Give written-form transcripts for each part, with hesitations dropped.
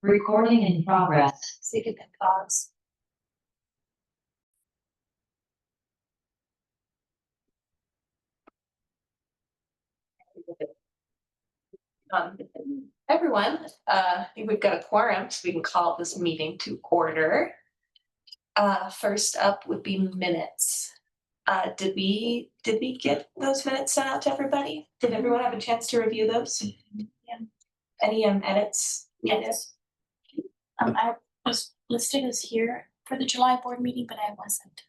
Recording in progress. So you can pause. Everyone, I think we've got a quorum, so we can call this meeting to order. First up would be minutes. Did we get those minutes sent out to everybody? Did everyone have a chance to review those? Yeah. Any edits? Yes. I was listed as here for the July board meeting, but I wasn't.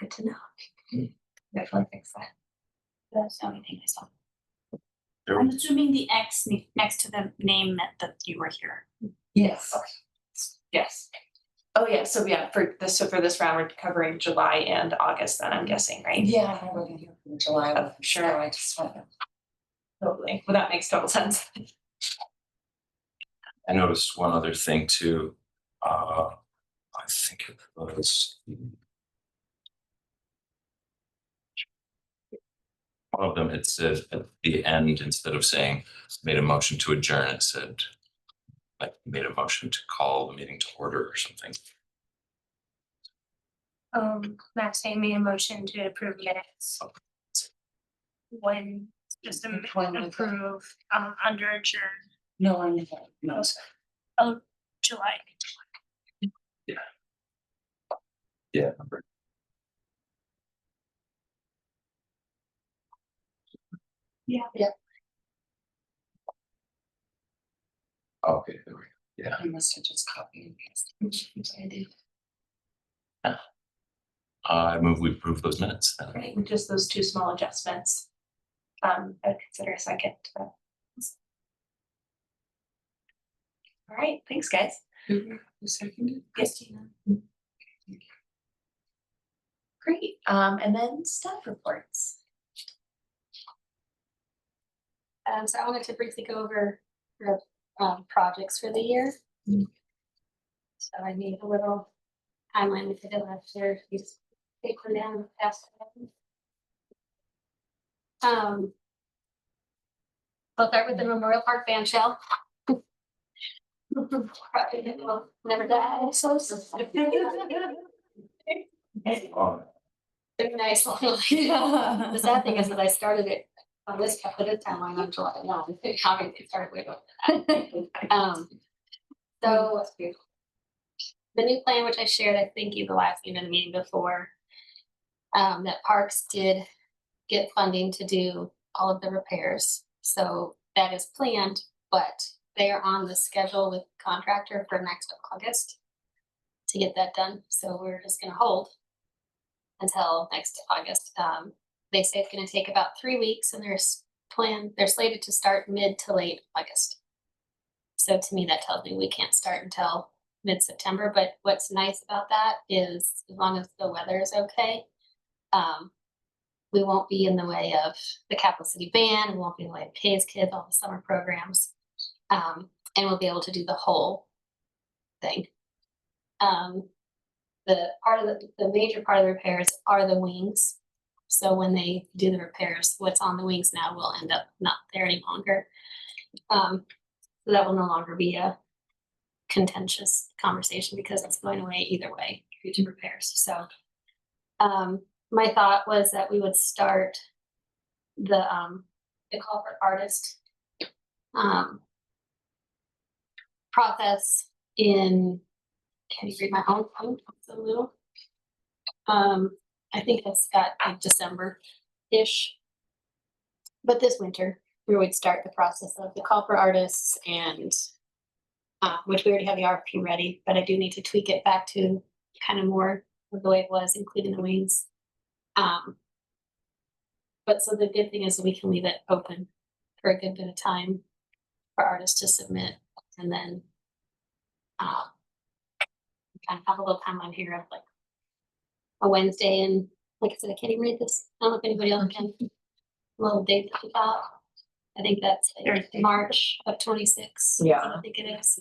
Good to know. Definitely fix that. That's the only thing I saw. There I'm was- assuming the X next to the name meant that you were here. Yes. Yes. Oh, yeah, so yeah, for this round, we're covering July and August then, I'm guessing, right? Yeah, I wasn't here for July. Oh, sure. So I just went. Totally, well, that makes total sense. I noticed one other thing too. I think it was one of them. It said at the end, instead of saying made a motion to adjourn, it said like made a motion to call the meeting to order or something. Maxine made a motion to approve minutes. When just approve under adjourn. No, I didn't. No. Oh, July. Yeah. Yeah. Okay, there we go. Yeah. I must have just copied and pasted. I did. I move we approve those minutes then. Right, with just those two small adjustments. I'd consider a second to that. All right, thanks, guys. Who seconded? Christina. Great, and then staff reports. So I wanted to briefly go over the projects for the year. So I made a little timeline with it last year. You just take them down and pass them. I'll start with the Memorial Park band shell. Project will never die. So very nice. The sad thing is that I started it on this timeline on July 1. Having it started way before that. So the new plan, which I shared, I think you the last meeting of the meeting before, that Parks did get funding to do all of the repairs. So that is planned, but they are on the schedule with contractor for next August to get that done. So we're just gonna hold until next August. They say it's gonna take about 3 weeks and they're slated to start mid to late August. So to me, that tells me we can't start until mid-September, but what's nice about that is as long as the weather is okay, we won't be in the way of the Capital City Band, we won't be in the way of Pays Kids, all the summer programs, and we'll be able to do the whole thing. The major part of the repairs are the wings. So when they do the repairs, what's on the wings now will end up not there any longer. So that will no longer be a contentious conversation because it's going away either way due to repairs. So my thought was that we would start the call for artist process in, can you read my own phone? It's a little. I think it's got like December-ish. But this winter, we would start the process of the call for artists and which we already have the RFP ready, but I do need to tweak it back to kind of more of the way it was, including the wings. But so the good thing is that we can leave it open for a good bit of time for artists to submit, and then kind of have a little timeline here of like a Wednesday, and like I said, I can't even read this. I don't know if anybody else can. A little date that we got. I think that's like March of 26. Yeah. I think it is.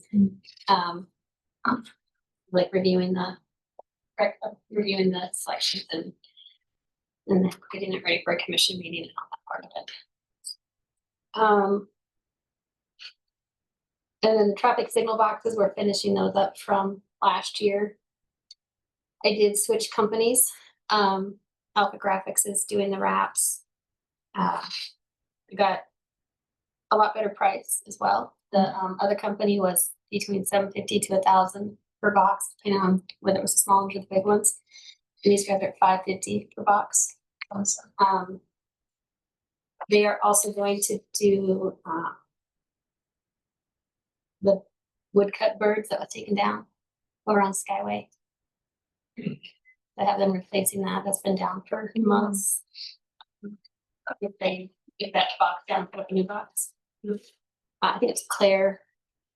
Like reviewing the selections and then getting it ready for a commission meeting and all that part of it. And then the traffic signal boxes, we're finishing those up from last year. I did switch companies. Alpha Graphics is doing the wraps. I got a lot better price as well. The other company was between $750 to $1,000 per box, depending on whether it was the small ones or the big ones. And these guys are at $550 per box. Awesome. They are also going to do the woodcut birds that was taken down over on Skyway. I have them replacing that. That's been down for months. If they get that box down, put up a new box. I think it's Claire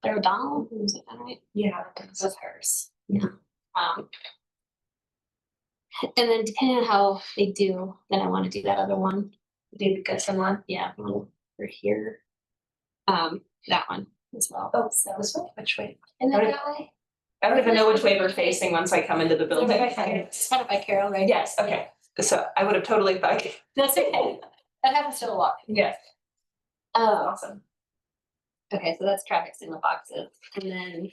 O'Donnell. Is that right? Yeah. That's hers. Yeah. And then depending on how they do, then I want to do that other one. David Goodson one. Yeah, one over here. That one as well. Oh, So this one, which way? and then okay. that way. I don't even know which way we're facing once I come into the building. It's kind of by Carol, right? Yes, okay. So I would have totally thought, That's okay. That happens to a lot. yes, Um, awesome. okay, so that's traffic signal boxes. And then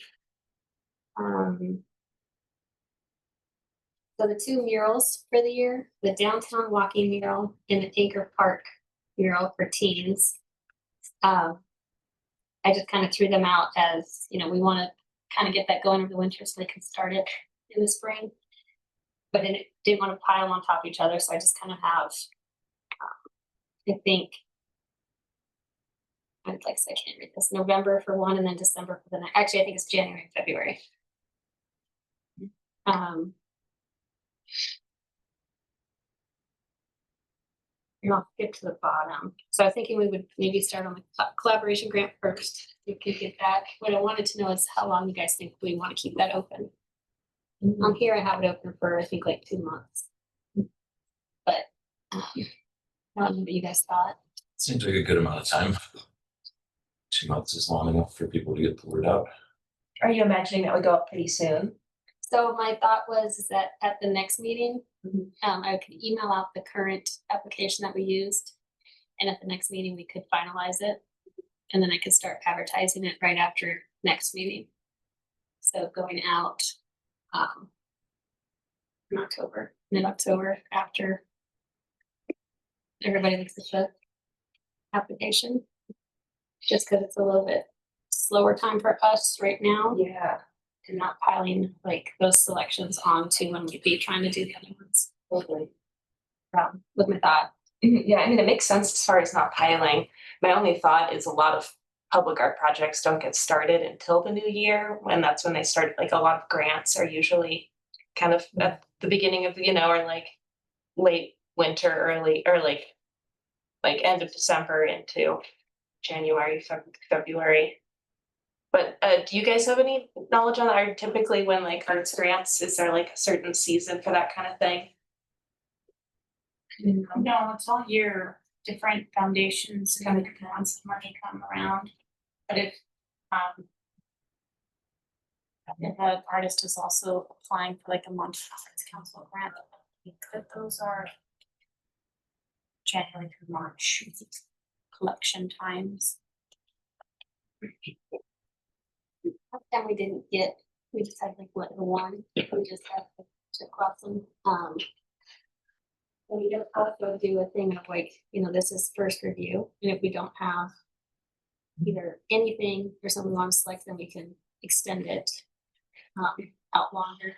so the two murals for the year, the downtown walking mural and the Anchor Park mural for teens. I just kind of threw them out as, you know, we want to kind of get that going over the winter so they can start it in the spring. But then it didn't want to pile on top of each other, so I just kind of have, I think, I can't read this, November for one and then December for the next. Actually, I think it's January and February. And I'll get to the bottom. So I was thinking we would maybe start on the collaboration grant first. We could get that. What I wanted to know is how long you guys think we want to keep that open. On here, I have it open for I think like 2 months. But I don't know what you guys thought. Seems like a good amount of time. 2 months is long enough for people to get the word out. Are you imagining that would go up pretty soon? So my thought was is that at the next meeting, Mhm. I could email out the current application that we used. And at the next meeting, we could finalize it. And then I could start advertising it right after next meeting. So going out in October, mid-October, after everybody looks at the application. Just because it's a little bit slower time for us right now. Yeah, And not piling like those selections onto when we'd be trying to do the other ones. totally. With my thought. Yeah, I mean, it makes sense as far as not piling. My only thought is a lot of public art projects don't get started until the new year, when that's when they start, like a lot of grants are usually kind of at the beginning of, or like late winter, early, or like end of December into January, February. But do you guys have any knowledge on that? Or typically when like arts grants, is there like a certain season for that kind of thing? No, it's all year, different foundations kind of once the money come around. But if the artist is also applying for like a month arts council grant, those are January through March collection times. And we didn't get, we just had like the one, we just had to cross them. And we don't also do a thing of like, this is first review, and if we don't have either anything or something we want to select, then we can extend it out longer.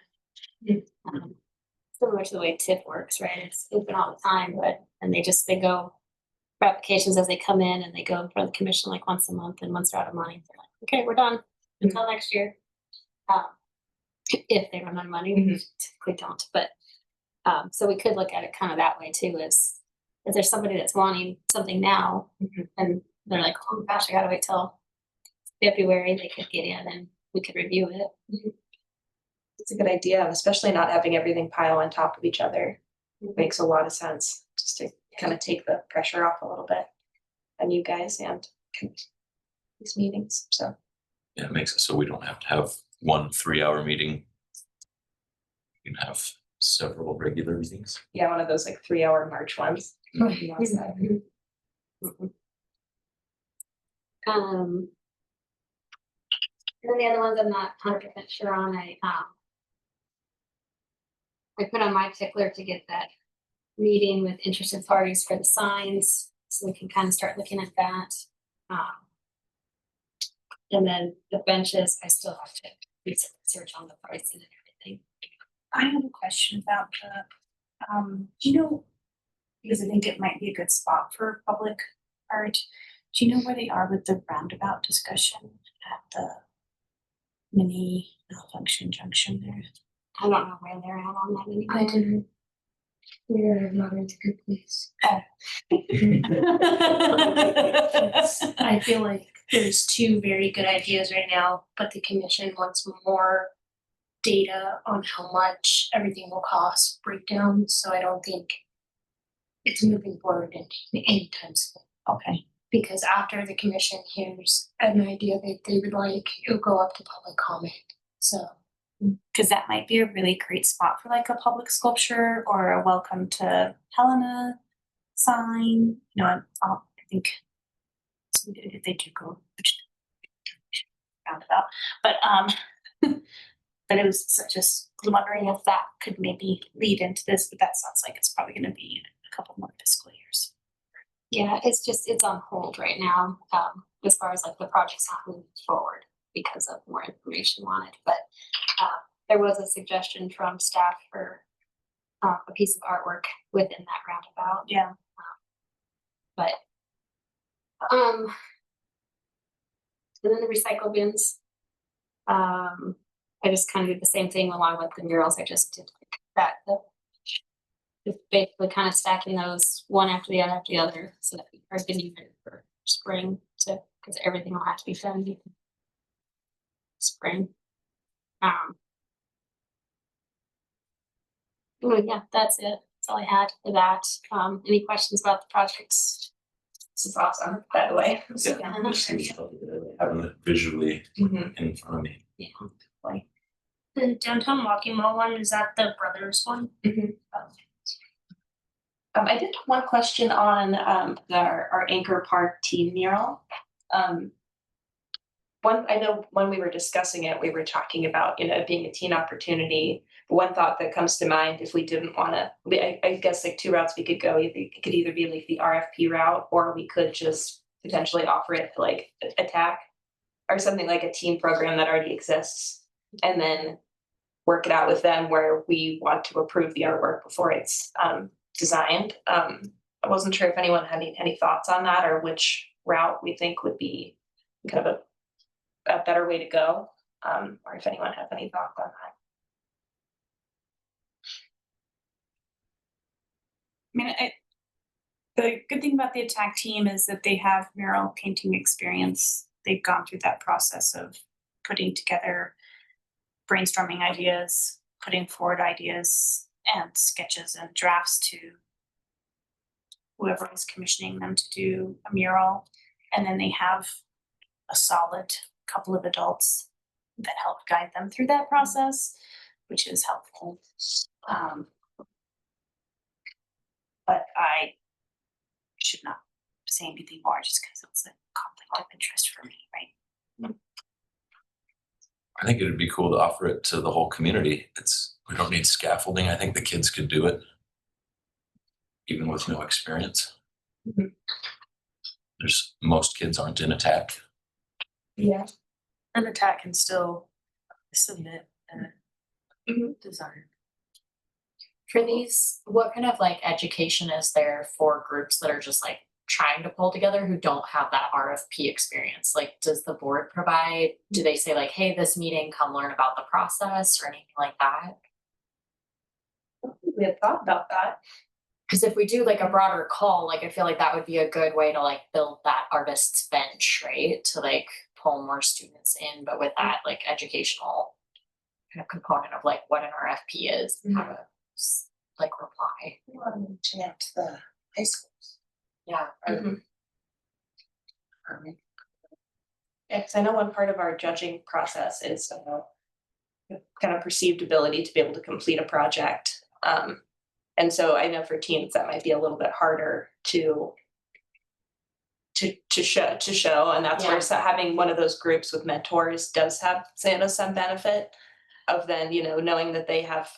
Similar to the way TIF works, right? It's open all the time, and they go for applications as they come in, and they go in front of the commission like once a month, and once they're out of money, they're like, okay, we're done until next year. If they run out of money, we typically don't, but so we could look at it kind of that way too, is if there's somebody that's wanting something now and they're like, oh gosh, I gotta wait till February, they could get in and we could review it. It's a good idea, especially not having everything pile on top of each other. It makes a lot of sense, just to kind of take the pressure off a little bit on you guys and these meetings, so. Yeah, it makes it so we don't have to have 1 3-hour meeting. We can have several regular meetings. Yeah, one of those like 3-hour March ones. And then the other ones I'm not 100% sure on, I put on my tickler to get that meeting with interested parties for the signs, so we can kind of start looking at that. And then the benches, I still have to research on the pricing and everything. I have a question about the, do you know, because I think it might be a good spot for public art. Do you know where they are with the roundabout discussion at the mini malfunction junction there? I don't know where they're at on that anymore. We're not in a good place. I feel like there's two very good ideas right now, but the commission wants more data on how much everything will cost breakdown, so I don't think it's moving forward anytime soon. Okay. Because after the commission hears an idea that they would like, it'll go up to public comment, so. Cause that might be a really great spot for like a public sculpture or a welcome to Helena sign, you know, I think. If they do go, which roundabout, but but it was just wondering if that could maybe lead into this, but that sounds like it's probably gonna be in a couple more fiscal years. Yeah, it's on hold right now, as far as like the project's not moving forward because of more information on it, but there was a suggestion from staff for a piece of artwork within that roundabout, Yeah. but and then the recycle bins. I just kind of did the same thing along with the murals. I just did that. Just basically kind of stacking those one after the other, so that we are getting ready for spring to, because everything will have to be done in spring. Oh yeah, that's it. That's all I had for that. Any questions about the projects? This is awesome, by the way. Yeah, just having it visually Mhm. in front of me. Yeah. The downtown walking mall one, is that the brothers one? I did have one question on our Anchor Park teen mural. I know when we were discussing it, we were talking about, it being a teen opportunity. One thought that comes to mind, if we didn't want to, I guess like two routes we could go. It could either be like the RFP route, or we could just potentially offer it to like Attack or something like a teen program that already exists, and then work it out with them where we want to approve the artwork before it's designed. I wasn't sure if anyone had any thoughts on that, or which route we think would be kind of a better way to go, or if anyone has any thoughts on that. I mean, the good thing about the Attack team is that they have mural painting experience. They've gone through that process of putting together brainstorming ideas, putting forward ideas and sketches and drafts to whoever is commissioning them to do a mural. And then they have a solid couple of adults that help guide them through that process, which is helpful. But I should not say anything more just because it's a conflict of interest for me, right? I think it'd be cool to offer it to the whole community. We don't need scaffolding. I think the kids could do it, even with no experience. Mhm. Most kids aren't in Attack. Yeah. And Attack can still submit and design. For these, what kind of like education is there for groups that are just like trying to pull together who don't have that RFP experience? Like, does the board provide, do they say like, hey, this meeting, come learn about the process or anything like that? We had thought about that. Because if we do like a broader call, like I feel like that would be a good way to like build that artist's bench, right? To like pull more students in, but with that like educational kind of component of like what an RFP is, how to like reply. We want to chant the high schools. Yeah. Yeah, because I know one part of our judging process is kind of perceived ability to be able to complete a project. And so I know for teens that might be a little bit harder to to show, and that's where having one of those groups with mentors does have some benefit of then, knowing that they have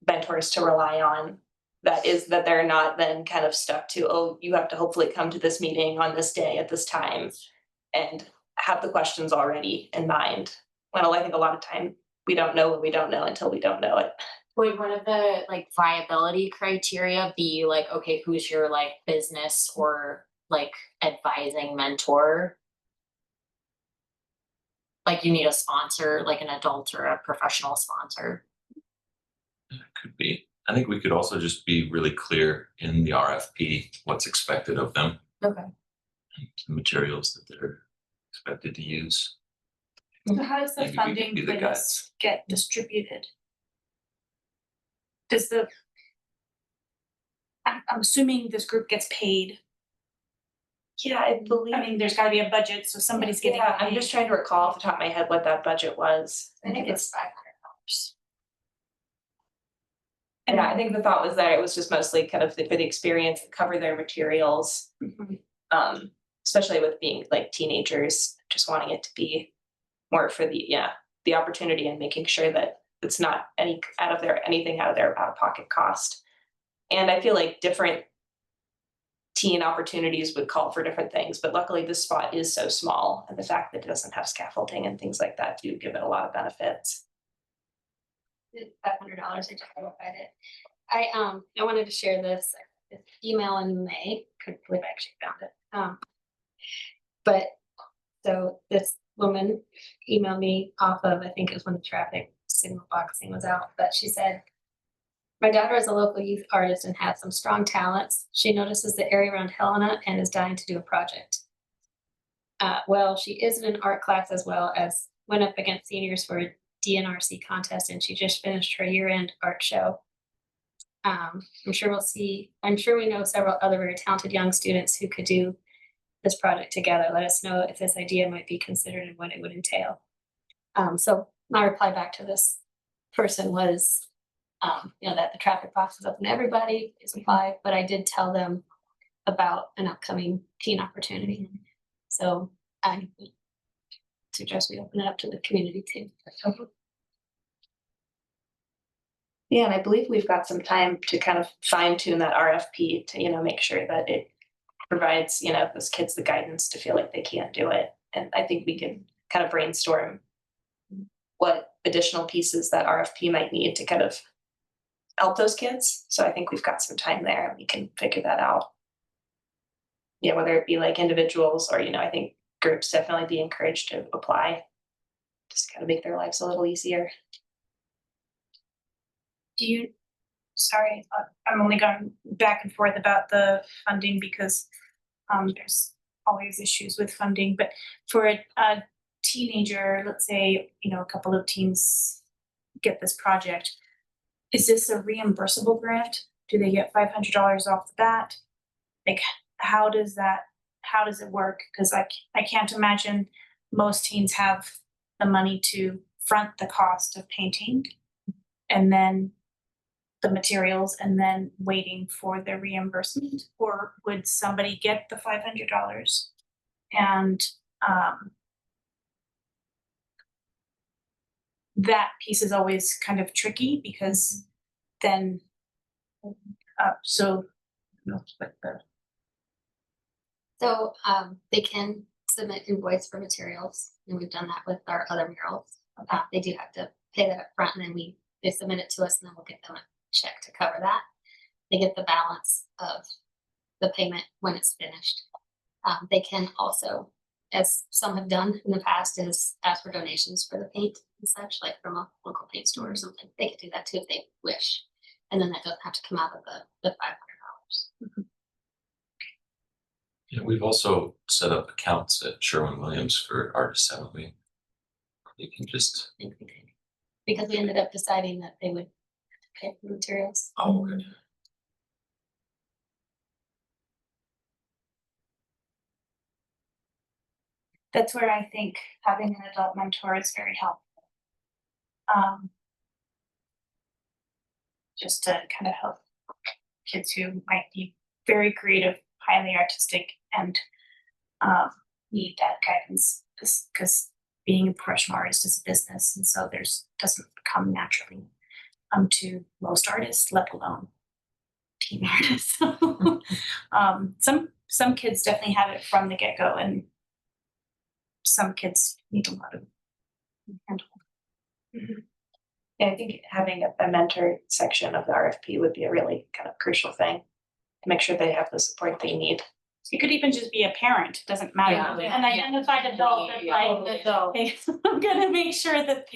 mentors to rely on, that they're not then kind of stuck to, oh, you have to hopefully come to this meeting on this day at this time and have the questions already in mind. Well, I think a lot of time we don't know what we don't know until we don't know it. Would one of the like viability criteria be like, okay, who's your like business or like advising mentor? Like you need a sponsor, like an adult or a professional sponsor. Could be. I think we could also just be really clear in the RFP what's expected of them, Okay. the materials that they're expected to use. So how does the Maybe we could funding be the for this get distributed? Does I'm assuming this group gets paid. Yeah, I believe. I mean, there's gotta be a budget, so somebody's getting Yeah, I'm paid. just trying to recall off the top of my head what that budget was. I think it's $500. And Yeah, I think the thought was that it was just mostly kind of for the experience, cover their materials. Especially with being like teenagers, just wanting it to be more for the opportunity and making sure that it's not anything out of their out-of-pocket cost. And I feel like different teen opportunities would call for different things, but luckily this spot is so small, and the fact that it doesn't have scaffolding and things like that do give it a lot of benefits. $500, I just verified it. I wanted to share this email in May, couldn't believe I actually found it. But so this woman emailed me off of, I think it was when the traffic signal boxing was out, but she said, my daughter is a local youth artist and has some strong talents. She notices the area around Helena and is dying to do a project. Well, she is in an art class as well as went up against seniors for a DNRC contest, and she just finished her year-end art show. I'm sure we know several other very talented young students who could do this project together. Let us know if this idea might be considered and what it would entail. So my reply back to this person was, that the traffic box is open to everybody, is applied, but I did tell them about an upcoming teen opportunity. So I suggest we open it up to the community too. Yeah, and I believe we've got some time to kind of fine tune that RFP to, make sure that it provides, those kids the guidance to feel like they can do it. And I think we can kind of brainstorm what additional pieces that RFP might need to kind of help those kids. So I think we've got some time there and we can figure that out. Yeah, whether it be like individuals or, I think groups definitely be encouraged to apply. Just kind of make their lives a little easier. Sorry, I'm only going back and forth about the funding because there's always issues with funding, but for a teenager, let's say, a couple of teens get this project, is this a reimbursable grant? Do they get $500 off the bat? Like, how does it work? Because I can't imagine most teens have the money to front the cost of painting and then the materials and then waiting for the reimbursement, or would somebody get the $500 and that piece is always kind of tricky because then So they can submit invoice for materials, and we've done that with our other murals. They do have to pay that up front, and then they submit it to us, and then we'll get them a check to cover that. They get the balance of the payment when it's finished. They can also, as some have done in the past, is ask for donations for the paint and such, like from a local paint store or something. They could do that too if they wish, and then that doesn't have to come out of the $500. Yeah, we've also set up accounts at Sherwin-Williams for artists, haven't we? You can just. I think we did, because we ended up deciding that they would pay for materials. Oh, okay. that's where I think having an adult mentor is very helpful. Just to kind of help kids who might be very creative, highly artistic, and need that guidance, because being a professional artist is a business, and so doesn't come naturally to most artists, let alone teen artists. Some kids definitely have it from the get-go, and some kids need a lot of handling. Yeah, I think having a mentor section of the RFP would be a really kind of crucial thing to make sure they have the support they need. It could even just be a parent, doesn't matter, Yeah. an identified adult that's like, "Hey, I'm gonna make sure that,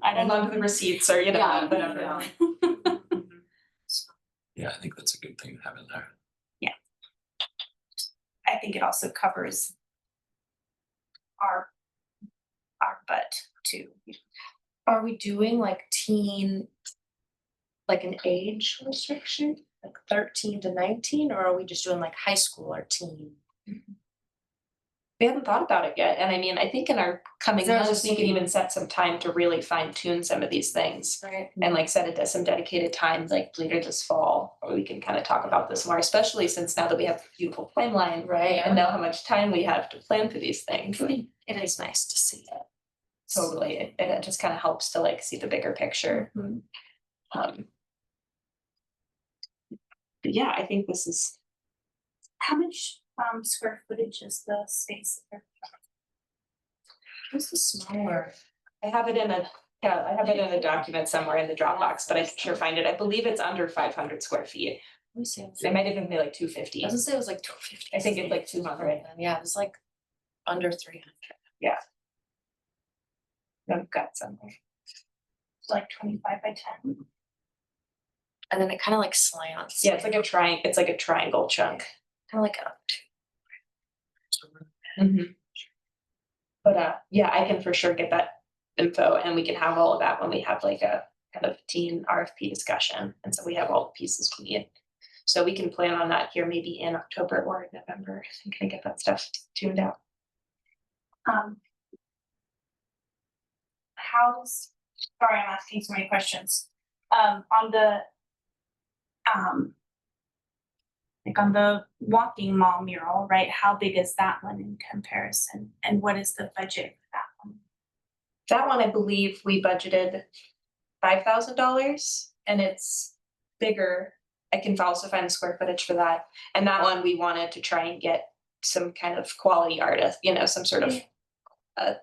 I don't know. the receipts or, Yeah, whatever. Yeah, I think that's a good thing to have in there. I think it also covers our butt too. Are we doing like teen, like an age restriction, like 13 to 19, or are we just doing like high school or teen? We haven't thought about it yet, and I mean, I think in our coming So I was months, just we can thinking- even set some time to really fine tune some of these things. Right. And like set it to some dedicated time, like later this fall, where we can kind of talk about this more, especially since now that we have a beautiful timeline. Right. And know how much time we have to plan for these things. It is nice to see it. Totally, it just kind of helps to like see the bigger picture. But yeah, I think this is, How much square footage is the space there? This is smaller. I have it in a document somewhere in the Dropbox, but I can sure find it. I believe it's under 500 square feet. Let me see. It might even be like 250. Doesn't say it was like 250. I think it's like 200. Yeah, it was like under 300. I've got somewhere. It's like 25 by 10. And then it kind of like slants. Yeah, it's like a triangle chunk. Kind of like a. But yeah, I can for sure get that info, and we can have all of that when we have like a kind of teen RFP discussion. And so we have all the pieces we need. So we can plan on that here maybe in October or November and kind of get that stuff tuned out. Sorry, I'm asking so many questions. On the like on the walking mall mural, right? How big is that one in comparison? And what is the budget for that one? That one, I believe we budgeted $5,000, and it's bigger. I can also find the square footage for that. And that one, we wanted to try and get some kind of quality artist, some sort of, I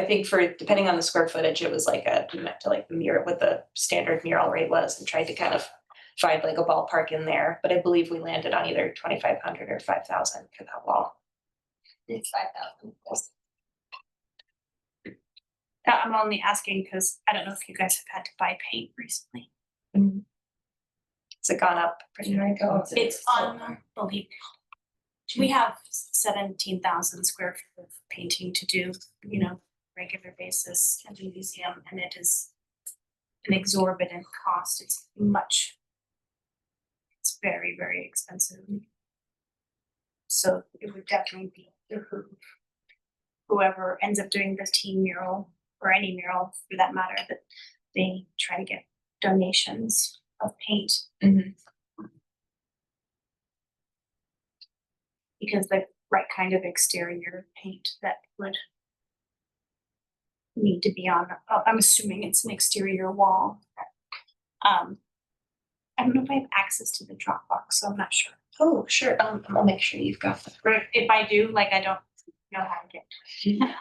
think for, depending on the square footage, it was like we went to like the mirror, what the standard mural rate was, and tried to kind of find like a ballpark in there. But I believe we landed on either 2,500 or 5,000 for that wall. It's 5,000. I'm only asking because I don't know if you guys have had to buy paint recently. Has it gone up pretty high? It's unbelievable. We have 17,000 square feet of painting to do, regular basis at the museum, and it is an exorbitant cost. It's very, very expensive. So it would definitely be whoever ends up doing the teen mural or any mural for that matter, that they try to get donations of paint. Because the right kind of exterior paint that would need to be on, I'm assuming it's an exterior wall. I don't know if I have access to the Dropbox, so I'm not sure. Oh, sure. I'll make sure you've got that. But if I do, I don't know how to get to it.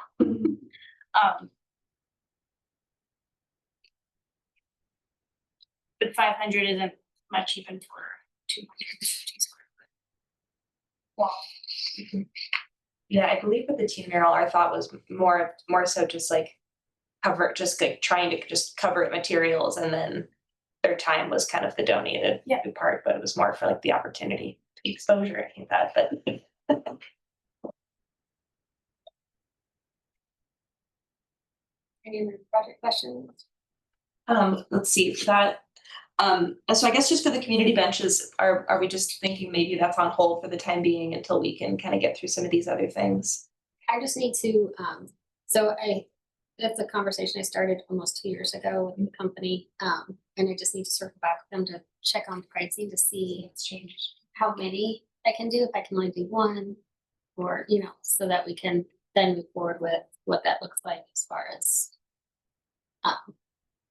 But 500 isn't much even for 250 square foot wall. Yeah, I believe with the teen mural, our thought was more so just like trying to just cover materials, and then their time was kind of the donated part, but it was more for like the opportunity, the exposure, I think that, but. Any other project questions? Let's see that. So I guess just for the community benches, are we just thinking maybe that's on hold for the time being until we can kind of get through some of these other things? I just need to, that's a conversation I started almost 2 years ago with the company. And I just need to circle back with them to check on pricing to see how many I can do if I can only do one, or, you know, so that we can then move forward with what that looks like as far as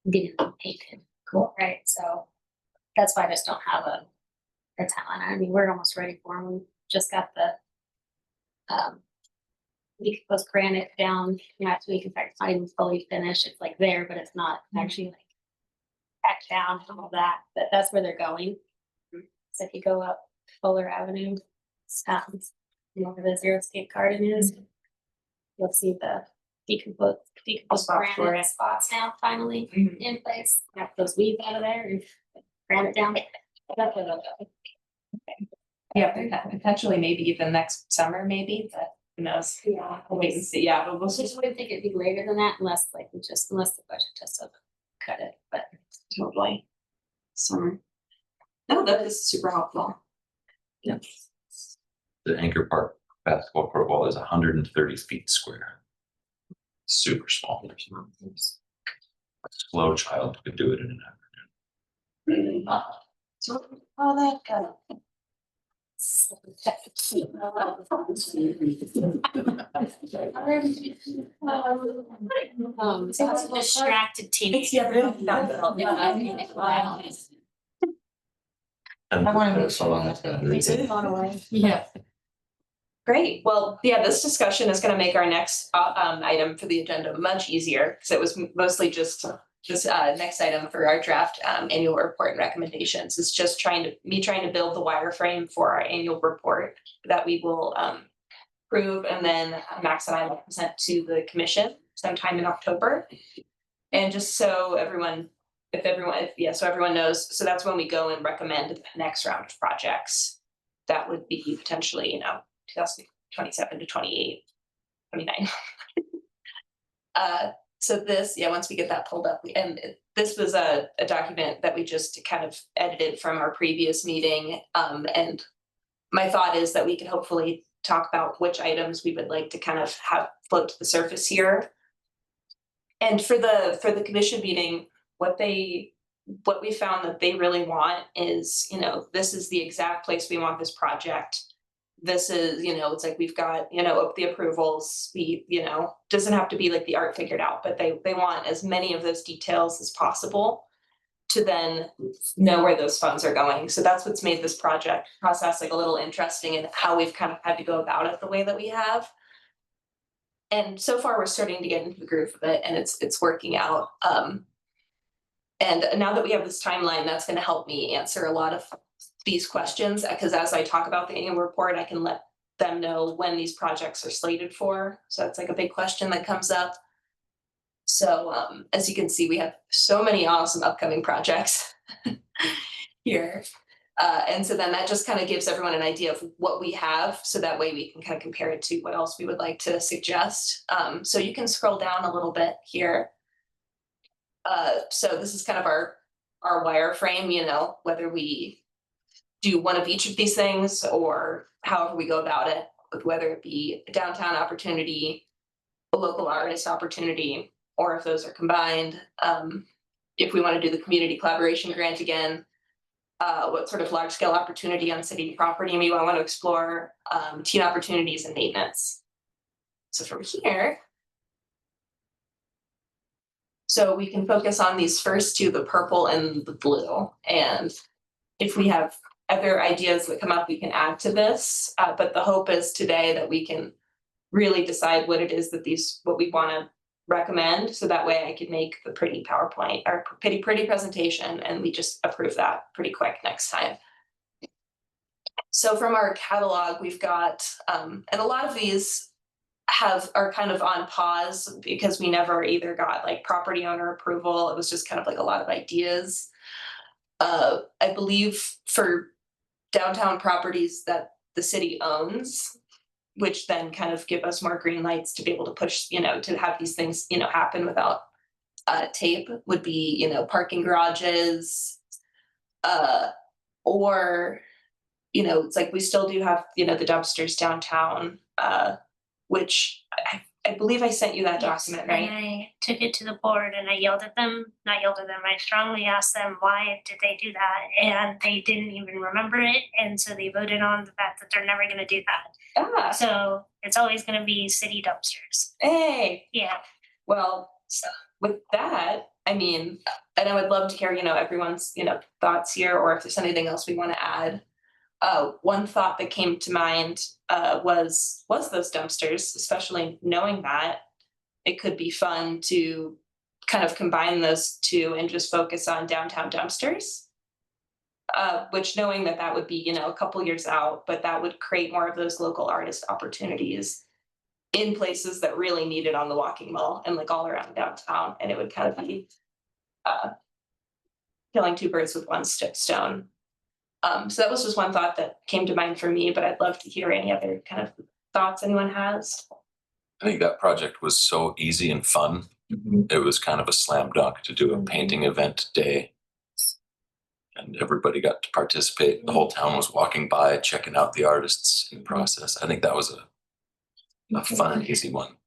getting them painted. Cool. Right, so that's why I just don't have a timeline. I mean, we're almost ready for them. We just got the decomposed granite down last week. In fact, it's not even fully finished. It's like there, but it's not actually like packed down and all that. But that's where they're going. So if you go up Fuller Avenue, you know where the Zero Escape Garden is, you'll see the decomposed Spot for granite it. spots now finally Mhm. in place. Knock those weeds out of there and granite down. That's where they'll go. Yeah, potentially maybe even next summer, maybe, but who knows? Yeah. We'll wait and see, yeah, but we'll I just wouldn't think it'd be later than that unless unless the budget just doesn't cut it, but totally. Summer. No, that is super helpful. Yeah. The Anchor Park basketball court wall is 130 feet square. Super small. A slow child could do it in an afternoon. So, oh, that good. So That's a distracted teenager. And I wanna make that's sure all that I'm they gonna do. Yeah. Great, well, yeah, this discussion is gonna make our next item for the agenda much easier, because it was mostly just this next item for our draft annual report and recommendations. It's just trying to build the wireframe for our annual report that we will approve, and then Max and I will present to the commission sometime in October. And just so everyone knows, so that's when we go and recommend the next round of projects. That would be potentially, 2027 to 28, 29. So this, once we get that pulled up, this was a document that we just kind of edited from our previous meeting. And my thought is that we can hopefully talk about which items we would like to kind of have float to the surface here. And for the commission meeting, what we found that they really want is, this is the exact place we want this project. This is, it's like we've got, the approvals, doesn't have to be like the art figured out, but they want as many of those details as possible to then know where those funds are going. So that's what's made this project process like a little interesting, and how we've kind of had to go about it the way that we have. And so far we're starting to get into the groove of it, and it's working out. And now that we have this timeline, that's going to help me answer a lot of these questions, because as I talk about the annual report, I can let them know when these projects are slated for. So it's like a big question that comes up. So as you can see, we have so many awesome upcoming projects here. And so then that just kind of gives everyone an idea of what we have, so that way we can kind of compare it to what else we would like to suggest. So you can scroll down a little bit here. So this is kind of our wireframe, whether we do one of each of these things or however we go about it, whether it be a downtown opportunity, a local artist opportunity, or if those are combined. If we want to do the community collaboration grant again, what sort of large scale opportunity on city property we want to explore, teen opportunities and maintenance. So from here, so we can focus on these first two, the purple and the blue. And if we have other ideas that come up, we can add to this. But the hope is today that we can really decide what it is that what we want to recommend. So that way I can make the pretty PowerPoint or pretty presentation, and we just approve that pretty quick next time. So from our catalog, we've got, and a lot of these are kind of on pause because we never either got like property owner approval. It was just kind of like a lot of ideas. I believe for downtown properties that the city owns, which then kind of give us more green lights to be able to push, to have these things, happen without tape, would be, parking garages, or, it's like we still do have, the dumpsters downtown, which I I believe I sent you that Yes, document, and right? I took it to the board and I yelled at them, not yelled at them, I strongly asked them, why did they do that? And they didn't even remember it, and so they voted on the fact that they're never gonna do that. Ah, So it's always gonna be city dumpsters. hey, Yeah, well, with that, I mean, and I would love to hear, everyone's, thoughts here, or if there's anything else we want to add. One thought that came to mind was those dumpsters, especially knowing that it could be fun to kind of combine those two and just focus on downtown dumpsters. Which knowing that that would be, a couple years out, but that would create more of those local artist opportunities in places that really need it on the walking mall and like all around downtown. And it would kind of be uh, killing two birds with one stone. So that was just one thought that came to mind for me, but I'd love to hear any other kind of thoughts anyone has. I think that project was so easy and fun. It was kind of a slam dunk to do a painting event day. And everybody got to participate. The whole town was walking by, checking out the artists in the process. I think that was a fun and easy one. Big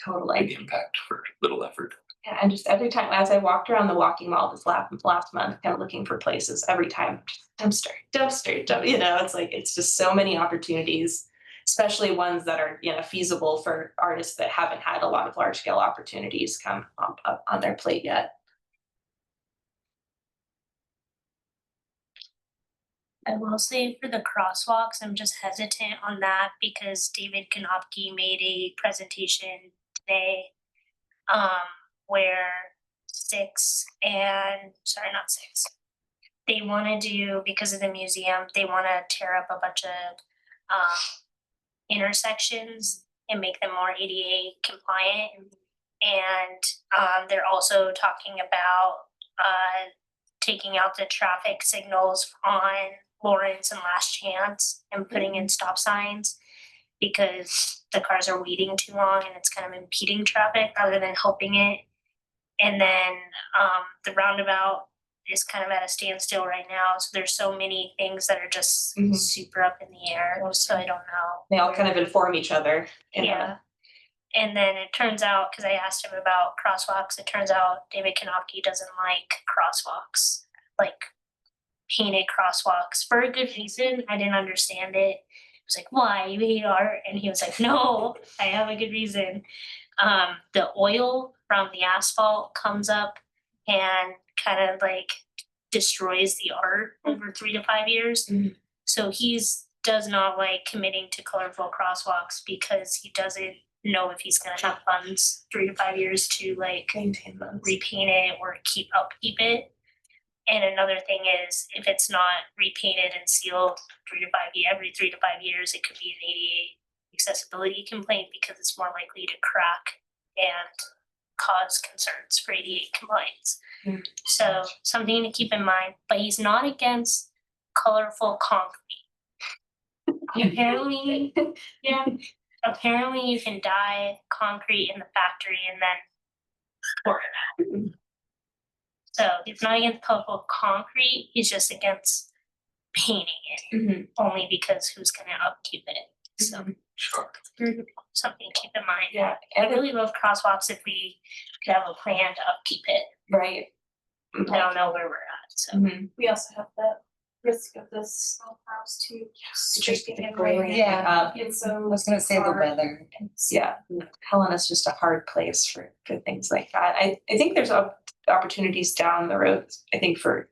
Totally. impact for little effort. Yeah, and just every time as I walked around the walking mall this last month, kind of looking for places, every time dumpster, it's like it's just so many opportunities, especially ones that are feasible for artists that haven't had a lot of large scale opportunities come up on their plate yet. I will say for the crosswalks, I'm just hesitant on that because David Kanopke made a presentation today, where not six, they wanna do, because of the museum, they wanna tear up a bunch of intersections and make them more ADA compliant. And they're also talking about taking out the traffic signals on Lawrence and Last Chance and putting in stop signs because the cars are waiting too long and it's kind of impeding traffic rather than helping it. And then the roundabout is kind of at a standstill right now. So there's so many things that are just super up in the air. So I don't know. They all kind of inform each other. Yeah. And then it turns out, because I asked him about crosswalks, it turns out David Kanopke doesn't like crosswalks, like painted crosswalks, for a good reason. I didn't understand it. I was like, why? You hate art? And he was like, no, I have a good reason. The oil from the asphalt comes up and kind of like destroys the art over 3 to 5 years. So does not like committing to colorful crosswalks because he doesn't know if he's gonna have funds 3 to 5 years to like Maintain those. repaint it or upkeep it. And another thing is, if it's not repainted and sealed every 3 to 5 years, it could be an ADA accessibility complaint because it's more likely to crack and cause concerns for ADA compliance. So something to keep in mind, but he's not against colorful concrete. Apparently, apparently you can dye concrete in the factory and then pour it out. So he's not against colorful concrete, he's just against painting it, only because who's gonna upkeep it? So Sure. something to keep in mind. Yeah, I really love crosswalks if we could have a plan to upkeep it. right. I don't know where we're at, so. We also have the risk of the snow plows too. Scraping and rain. Yeah. And so. I was gonna say the weather. Yeah, Helena's just a hard place for things like that. I think there's opportunities down the road, I think, for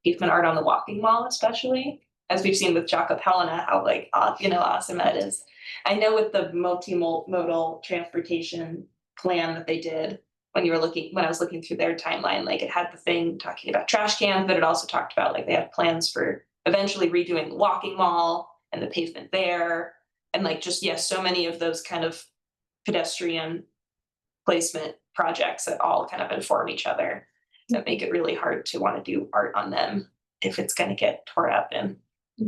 pavement art on the walking mall, especially as we've seen with Jakob Helena, how like awesome that is. I know with the multimodal transportation plan that they did when I was looking through their timeline, like it had the thing talking about trash cans, but it also talked about like they had plans for eventually redoing the walking mall and the pavement there. And like just, so many of those kind of pedestrian placement projects that all kind of inform each other that make it really hard to want to do art on them if it's going to get tore up in a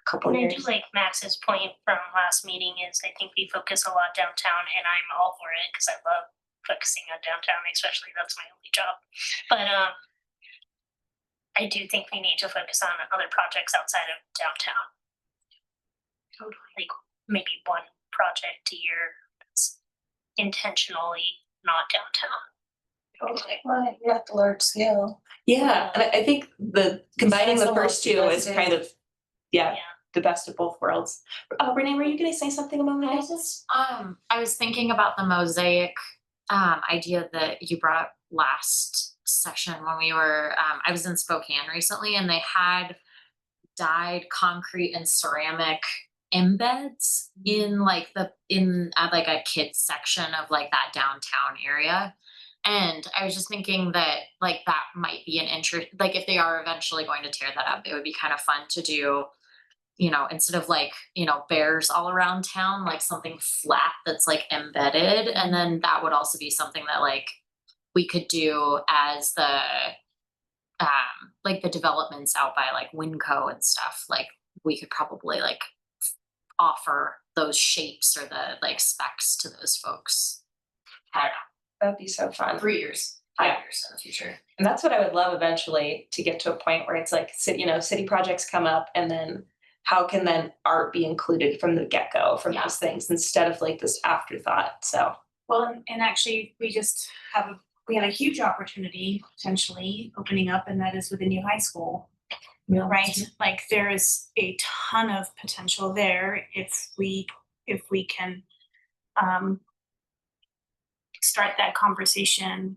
couple And I years. do like Max's point from last meeting is I think we focus a lot downtown and I'm all for it because I love focusing on downtown, especially that's my only job. But I do think we need to focus on other projects outside of downtown. Totally. Like maybe one project a year that's intentionally not downtown. Well, you're at the large scale. Yeah, and I think combining the That's a lot first two less is kind of, yeah, Yeah. the best of both worlds. Renee, were you gonna say something a moment ago? I was thinking about the mosaic idea that you brought up last session when we were I was in Spokane recently, and they had dyed concrete and ceramic embeds in like like a kids section of like that downtown area. And I was just thinking that like that might be an interest, like if they are eventually going to tear that up, it would be kind of fun to do, instead of like, bears all around town, like something flat that's like embedded. And then that would also be something that like we could do as like the developments out by like Winco and stuff. Like we could probably like offer those shapes or the like specs to those folks. I don't know, That'd be so fun. 3 years, 5 years in the future. And that's what I would love eventually, to get to a point where it's like, city projects come up, and then how can then art be included from the get-go from Yeah. those things, instead of like this afterthought, so. Well, and actually, we had a huge opportunity potentially opening up, and that is with the new high school. Right, like there is a ton of potential there if we can start that conversation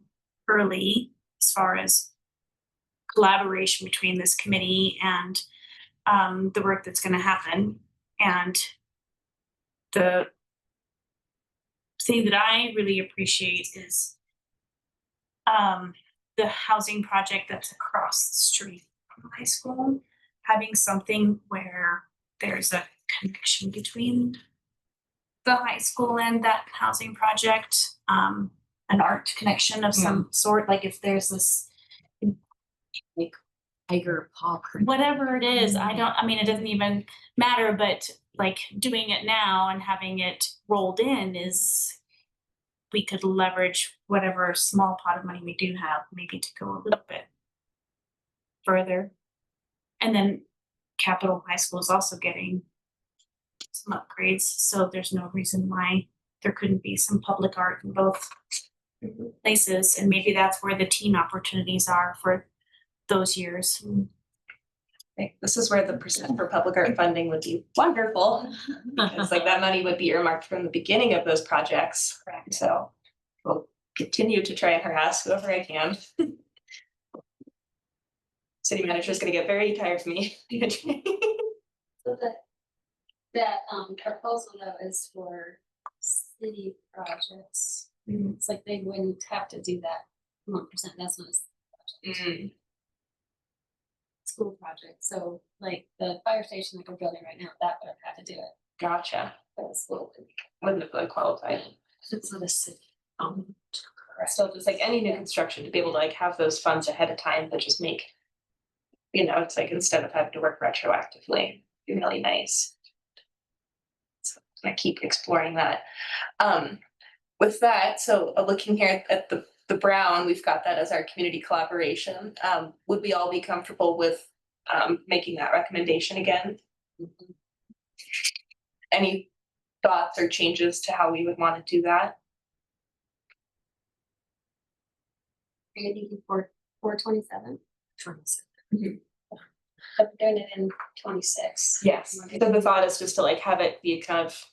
early as far as collaboration between this committee and the work that's going to happen. And the thing that I really appreciate is the housing project that's across the street from the high school, having something where there's a connection between the high school and that housing project, an art connection of some sort, like if there's this Like tiger paw print. whatever it is, it doesn't even matter, but like doing it now and having it rolled in is, we could leverage whatever small pot of money we do have, maybe to go a little bit further. And then Capitol High School is also getting some upgrades, so there's no reason why there couldn't be some public art in both places, and maybe that's where the team opportunities are for those years. This is where the percent for public art funding would be wonderful. It's like that money would be earmarked from the beginning of those projects. Correct. So we'll continue to try and harass whoever I can. City manager is gonna get very tired of me. So that proposal though is for city projects. It's like they wouldn't have to do that 1%, that's not a school project, so like the fire station that we're building right now, that would have had to do it, Gotcha. but the school Wouldn't have really qualified. it's not a city. So just like any new construction, to be able to like have those funds ahead of time, but just make, it's like instead of having to work retroactively, be really nice. So I keep exploring that. With that, so looking here at the Brown, we've got that as our community collaboration. Would we all be comfortable with making that recommendation again? Any thoughts or changes to how we would want to do that? Are you thinking for 27? 27. But we're doing it in 26. Yes. So the thought is just to like have it be kind of,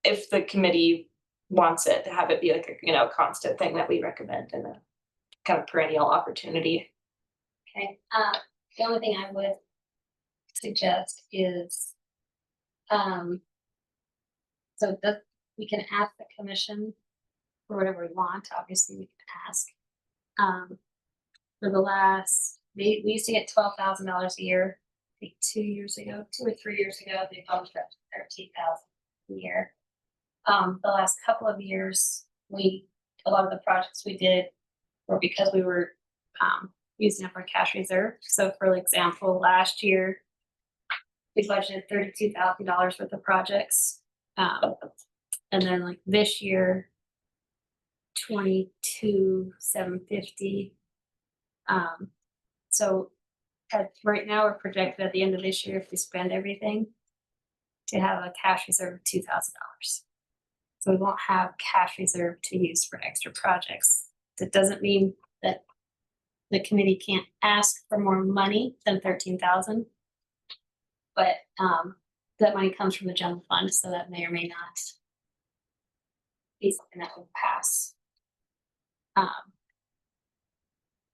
if the committee wants it, to have it be like a constant thing that we recommend, and a kind of perennial opportunity. Okay, the only thing I would suggest is, so that we can ask the commission for whatever we want, obviously we can ask. For the last, we used to get $12,000 a year, I think 2 years ago, 2 or 3 years ago, they bumped it up to 13,000 a year. The last couple of years, a lot of the projects we did were because we were using up our cash reserve. So for example, last year, we budgeted $32,000 worth of projects. And then like this year, 22,750. So right now we're projected at the end of this year, if we spend everything, to have a cash reserve of $2,000. So we won't have cash reserve to use for extra projects. That doesn't mean that the committee can't ask for more money than 13,000. But that money comes from the general fund, so that may or may not be something that would pass.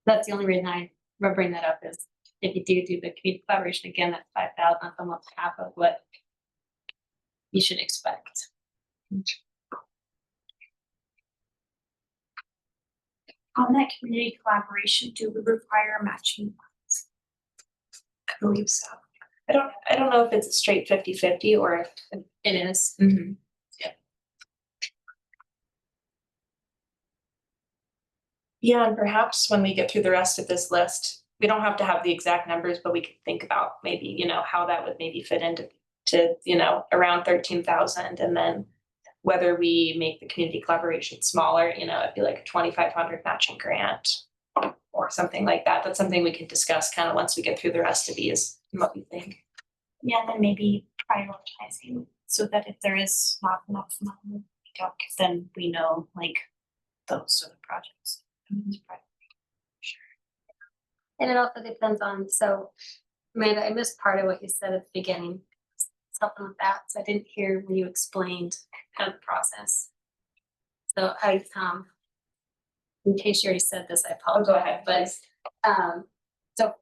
That's the only reason I bring that up is if you do the community collaboration again, that's 5,000, that's almost half of what you should expect. On that community collaboration, do we require matching funds? I believe so. I don't know if it's a straight 50-50 or if It is. yeah, and perhaps when we get through the rest of this list, we don't have to have the exact numbers, but we could think about maybe, how that would maybe fit into around 13,000, and then whether we make the community collaboration smaller, it'd be like a 2,500 matching grant or something like that. That's something we can discuss kind of once we get through the rest of these and what we think. Yeah, then maybe prioritizing so that if there is not enough money, we don't, then we know like those are the projects. And it also depends on, so Amanda, I missed part of what you said at the beginning. Something with that. So I didn't hear when you explained kind of the process. So in case you already said this, I apologize. go ahead, But so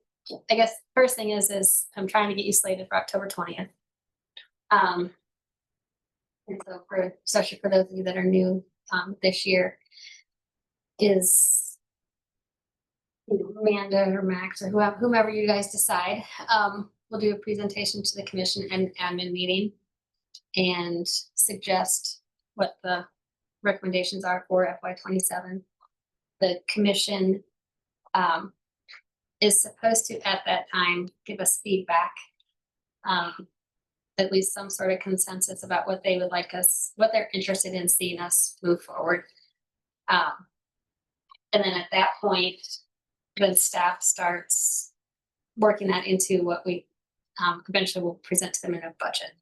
I guess first thing is I'm trying to get you slated for October 20th. And so especially for those of you that are new this year, is Amanda or Max or whomever you guys decide, we'll do a presentation to the commission and admin meeting and suggest what the recommendations are for FY27. The commission is supposed to at that time give us feedback, at least some sort of consensus about what they would like us, what they're interested in seeing us move forward. And then at that point, then staff starts working that into what we eventually will present to them in a budget.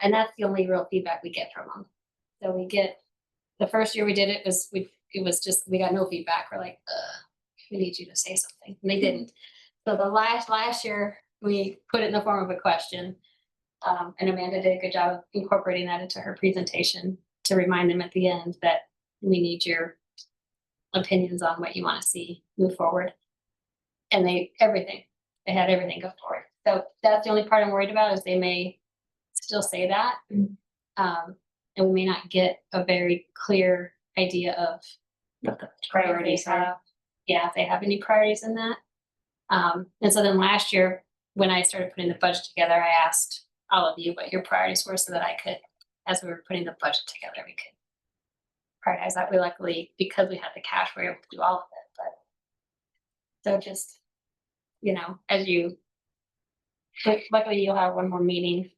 And that's the only real feedback we get from them. So we get, the first year we did it was, we got no feedback. We're like, we need you to say something. And they didn't. So the last year we put it in the form of a question. And Amanda did a good job of incorporating that into her presentation to remind them at the end that we need your opinions on what you want to see move forward. And they had everything go forward. So that's the only part I'm worried about is they may still say that. And we may not get a very clear idea of what the priorities are. Yeah, if they have any priorities in that. And so then last year, when I started putting the budget together, I asked all of you what your priorities were so that I could, as we were putting the budget together, we could prioritize that. We luckily, because we had the cash, we were able to do all of it. But so just, as you, luckily you'll have one more meeting.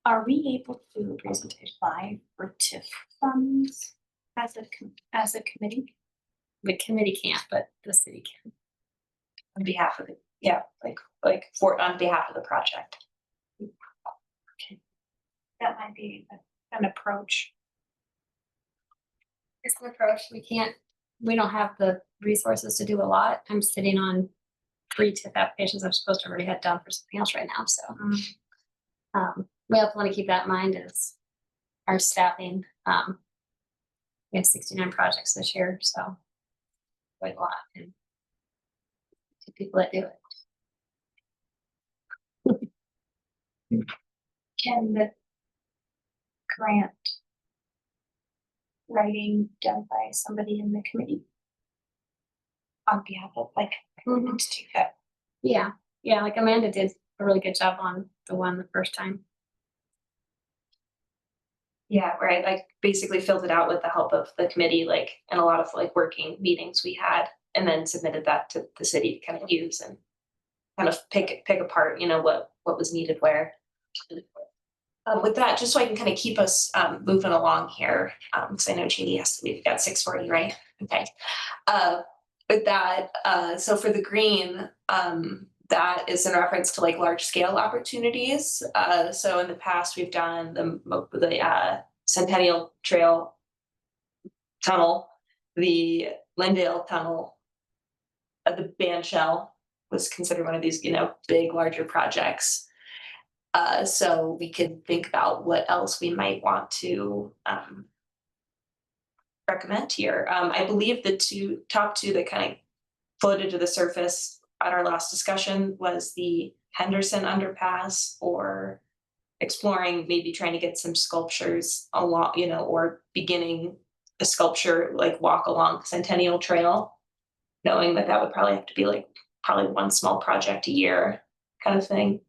Are we able to do a presentation live for TIF funds as a committee? The committee can't, but the city can. On behalf of on behalf of the project. That might be an approach. It's an approach. We don't have the resources to do a lot. I'm sitting on 3 TIF applications I'm supposed to already had done for something else right now. So we also want to keep that in mind as our staffing. We have 69 projects this year, so quite a lot. And 2 people that do it. Can the grant writing done by somebody in the committee on behalf of to do that? Yeah, like Amanda did a really good job on the one the first time. Yeah, where I basically filled it out with the help of the committee, and a lot of working meetings we had, and then submitted that to the city to kind of use and kind of pick apart, what was needed where. With that, just so I can kind of keep us moving along here, because I know Jeannie we've got 6:40, right? Okay. With that, so for the green, that is in reference to like large scale opportunities. So in the past, we've done the Centennial Trail tunnel, the Lindale tunnel, the band shell was considered one of these, big, larger projects. So we could think about what else we might want to recommend here. I believe the top two that kind of floated to the surface at our last discussion was the Henderson underpass, or exploring maybe trying to get some sculptures along, or beginning a sculpture like walk along Centennial Trail, knowing that that would probably have to be like probably one small project a year kind of thing.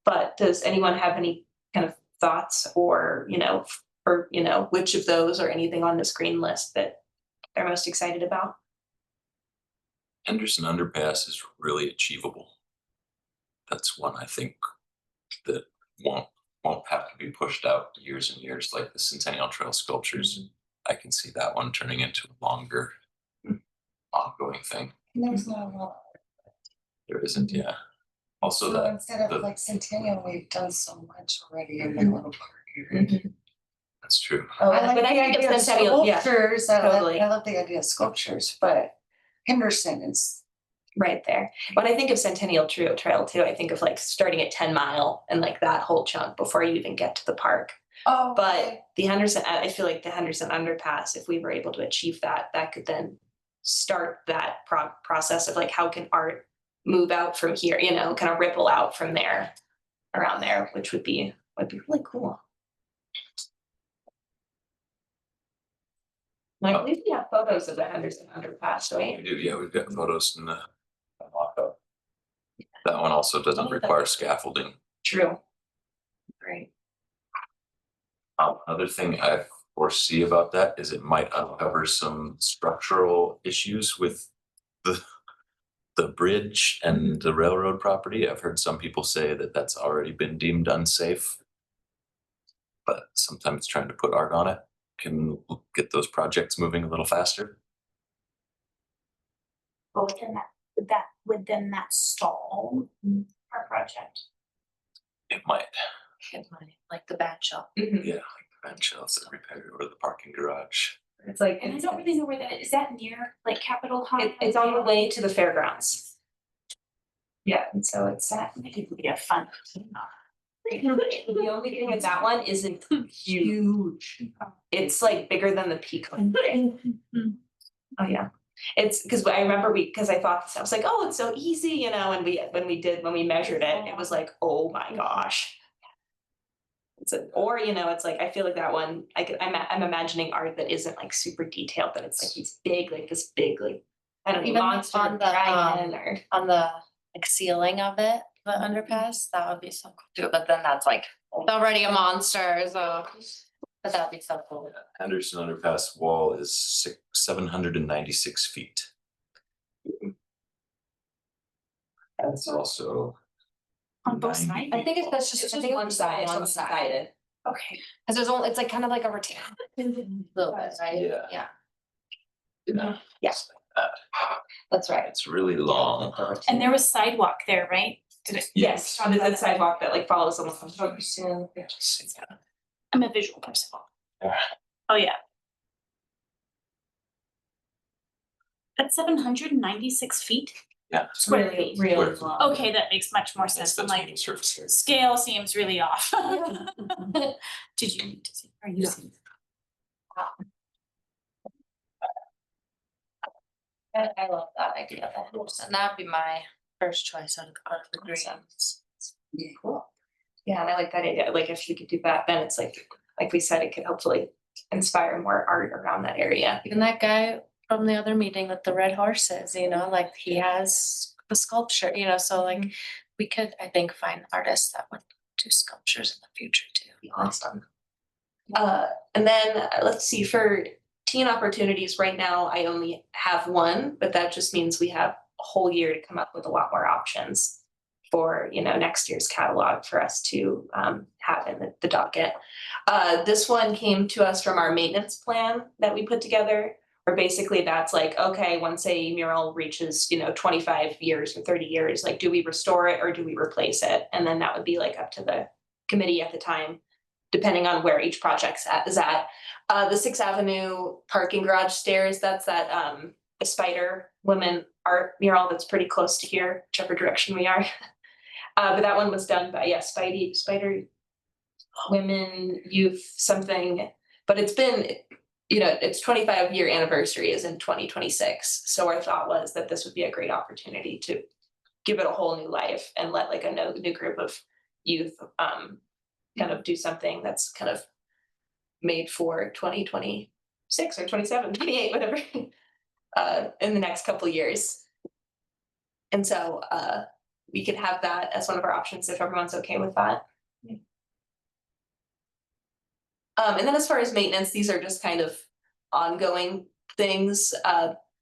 But does anyone have any kind of thoughts or, which of those or anything on this green list that they're most excited about? Henderson Underpass is really achievable. That's one I think that won't have to be pushed out years and years like the Centennial Trail sculptures. I can see that one turning into a longer, ongoing thing. And there's not a lot. There isn't, yeah. Also So that instead the- of like Centennial, we've done so much already in the little park area. that's true. I like But I the think idea of Centennial, yeah, sculptures, totally. I love the idea of sculptures, but Henderson is. Right there. When I think of Centennial Trail too, I think of like starting at 10 Mile and like that whole chunk before you even get to the park. Oh. But the Henderson, I feel like the Henderson underpass, if we were able to achieve that, that could then start that process of like, how can art move out from here, kind of ripple out from there, around there, which would be really cool. And I believe we have photos of the Henderson underpass, right? We do, yeah, we've got photos in the mock-up. That one also doesn't require scaffolding. True. Great. Another thing I foresee about that is it might uncover some structural issues with the bridge and the railroad property. I've heard some people say that that's already been deemed unsafe. But sometimes trying to put art on it can get those projects moving a little faster. But within that stall, our project. It might, Like the bad shop. yeah, like the bench shelves that repair or the parking garage. It's like, And I don't really know where that is. Is that near like Capitol High? it's on the way to the fairgrounds. Yeah, and so it's That would be a fun. the only thing with that one isn't huge. It's like bigger than the Peacock. Oh yeah. It's because I remember because I thought I was like, oh, it's so easy, and when we measured it, it was like, oh my gosh. It's like I feel like that one. I'm imagining art that isn't like super detailed, but it's like these big, like this big, like I don't know, Even monster on the, dragon or On the like ceiling of it, the underpass, that would be so cool too, but then that's like, it's already a monster, so. But that'd be so cool. Henderson Underpass wall is 796 feet. That's also On both 90 sides? I think it's, that's it's just, I just think one it's side, one side. Okay. Cause there's only, it's like kind of like a rectangle. Little bit, right? Yeah. Yeah. Yeah. Yes. That. that's right. It's really long. And there was sidewalk there, right? Did it? Yes, on the sidewalk that like follows along. I'm a visual person. Yeah. Oh, yeah. That's 796 feet? Yeah. Square feet. Really long. Okay, that makes much more sense. I'm like, surface area. scale seems really off. Did you need to see? Are you seeing? I love that idea, and that'd be my first choice out of the three. Yeah, cool. Yeah, and I like that idea. Like if you could do that, then it's like we said, it could hopefully inspire more art around that area. Even that guy from the other meeting with the red horses, like he has the sculpture, so like we could, I think, find artists that would do sculptures in the future too. Be awesome. And then let's see, for teen opportunities right now, I only have one, but that just means we have a whole year to come up with a lot more options for next year's catalog for us to have in the docket. This one came to us from our maintenance plan that we put together, Or basically that's like, okay, once a mural reaches, 25 years or 30 years, like, do we restore it or do we replace it? And then that would be like up to the committee at the time, depending on where each is at. The Sixth Avenue parking garage stairs, that's that the Spider Women art mural that's pretty close to here, whichever direction we are. But that one was done by, Spider Women Youth something, but it's been, its 25-year anniversary is in 2026. So our thought was that this would be a great opportunity to give it a whole new life and let like a new group of youth kind of do something that's kind of made for 2026 or 27, 28, whatever, in the next couple of years. And so we could have that as one of our options if everyone's okay with that. And then as far as maintenance, these are just kind of ongoing things.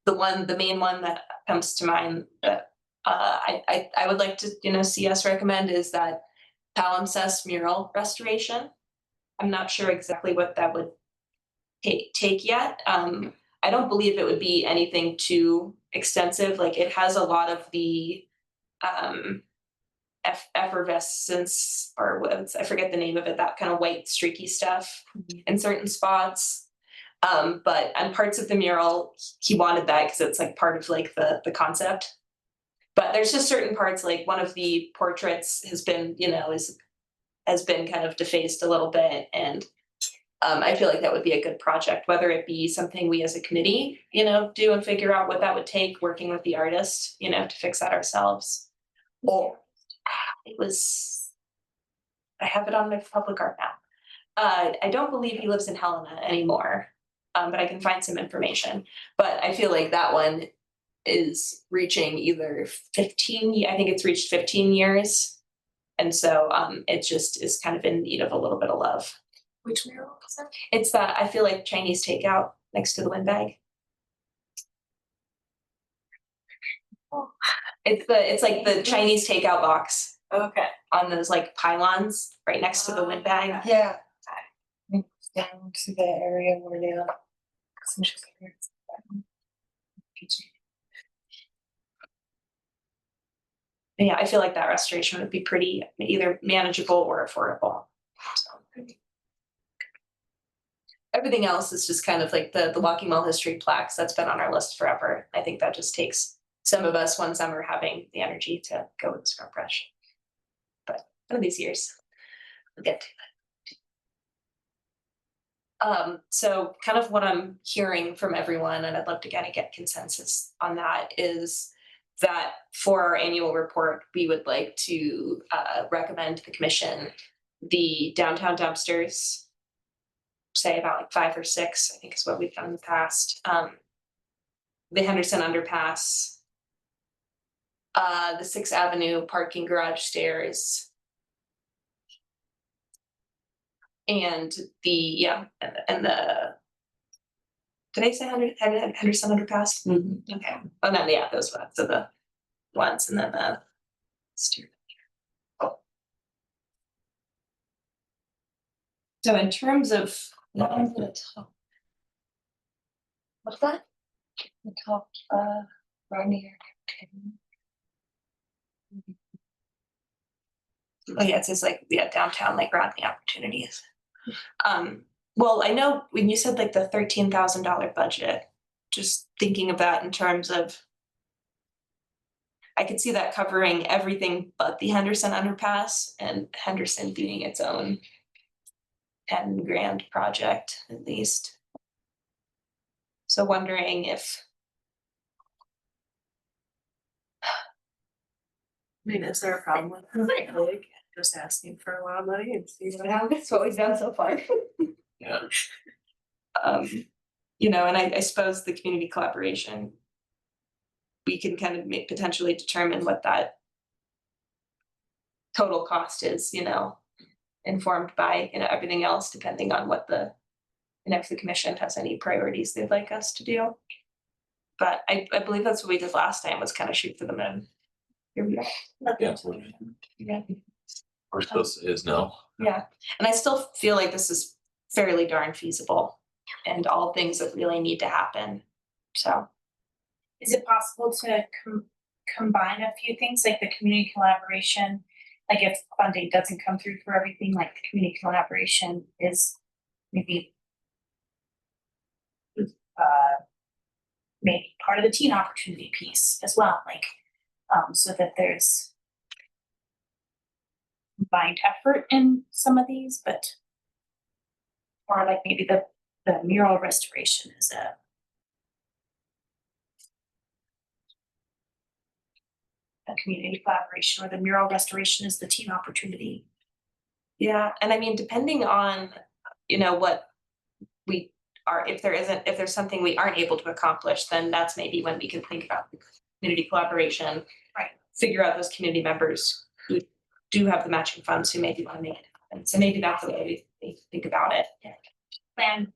The main one that comes to mind that I would like to see us recommend is that palimpsest mural restoration. I'm not sure exactly what that would take yet. I don't believe it would be anything too extensive. Like it has a lot of the effervescence, or I forget the name of it, that kind of white streaky stuff in certain spots. But on parts of the mural, he wanted that because it's like part of like the concept. But there's just certain parts, like one of the portraits has been, has been kind of defaced a little bit. And I feel like that would be a good project, whether it be something we as a committee, do and figure out what that would take, working with the artist, to fix that ourselves. Or I have it on my public art map. I don't believe he lives in Helena anymore, but I can find some information. But I feel like that one is reaching either 15, I think it's reached 15 years. And so it just is kind of in need of a little bit of love. Which mural is that? It's that, I feel like, Chinese takeout next to the windbag. It's like the Chinese takeout box Okay. on those like pylons right next to the windbag. Yeah. Down to the area where they are. Yeah, I feel like that restoration would be pretty either manageable or affordable. So, everything else is just kind of like the Walking Mall history plaques that's been on our list forever. I think that just takes some of us one summer having the energy to go with the scrub brush. But one of these years, we'll get to that. So kind of what I'm hearing from everyone, and I'd love to kind of get consensus on that, is that for our annual report, we would like to recommend to the commission the downtown dumpsters, say about like 5 or 6, I think is what we've done in the past. The Henderson underpass, the 6th Avenue parking garage stairs, and the did I say Henderson underpass? Mm-hmm. Okay. Oh no, yeah, those ones are the ones, and then the stair. Oh. So in terms of The top. what's that? The top, right near. Oh yeah, it says like downtown like Rodney opportunities. Well, I know when you said like the $13,000 budget, just thinking of that in terms of, I could see that covering everything but the Henderson underpass, and Henderson being its own 10 grand project at least. So wondering if, I mean, is there a problem with like just asking for a lot of money and see what happens? That's what we've done so far. Yeah. and I suppose the community collaboration, we can kind of potentially determine what that total cost is, informed by, everything else, depending on what if the commission has any priorities they'd like us to do. But I believe that's what we did last time, was kind of shoot for the moon. Here we are. Yeah. Yeah. First close is no. Yeah, and I still feel like this is fairly darn feasible, and all things that really need to happen So, Is it possible to combine a few things, like the community collaboration? Like if funding doesn't come through for everything, like the community collaboration is maybe maybe part of the teen opportunity piece as well, like so that there's combined effort in some of these, but or like maybe the mural restoration is a community collaboration, or the mural restoration is the teen opportunity. yeah, and I mean, depending on, what we are, if there's something we aren't able to accomplish, then that's maybe when we can think about the community collaboration. Right. Figure out those community members who do have the matching funds who maybe want to make it happen. So maybe that's the way we think about it. Plan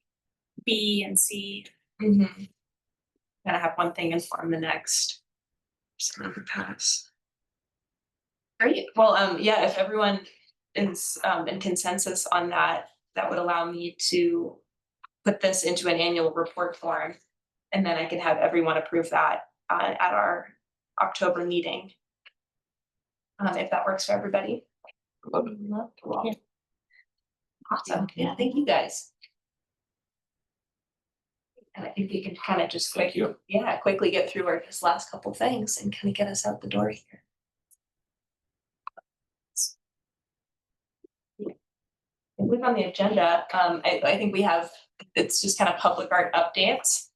B and C. Kind of have one thing inform the next. Just let it pass. Great. Well, yeah, if everyone is in consensus on that, that would allow me to put this into an annual report form. And then I can have everyone approve that at our October meeting. If that works for everybody. Yeah. Awesome. Yeah, thank you guys. And I think we can kind of just Thank you. quickly get through our just last couple things and kind of get us out the door here. Look on the agenda, I think it's just kind of public art updates.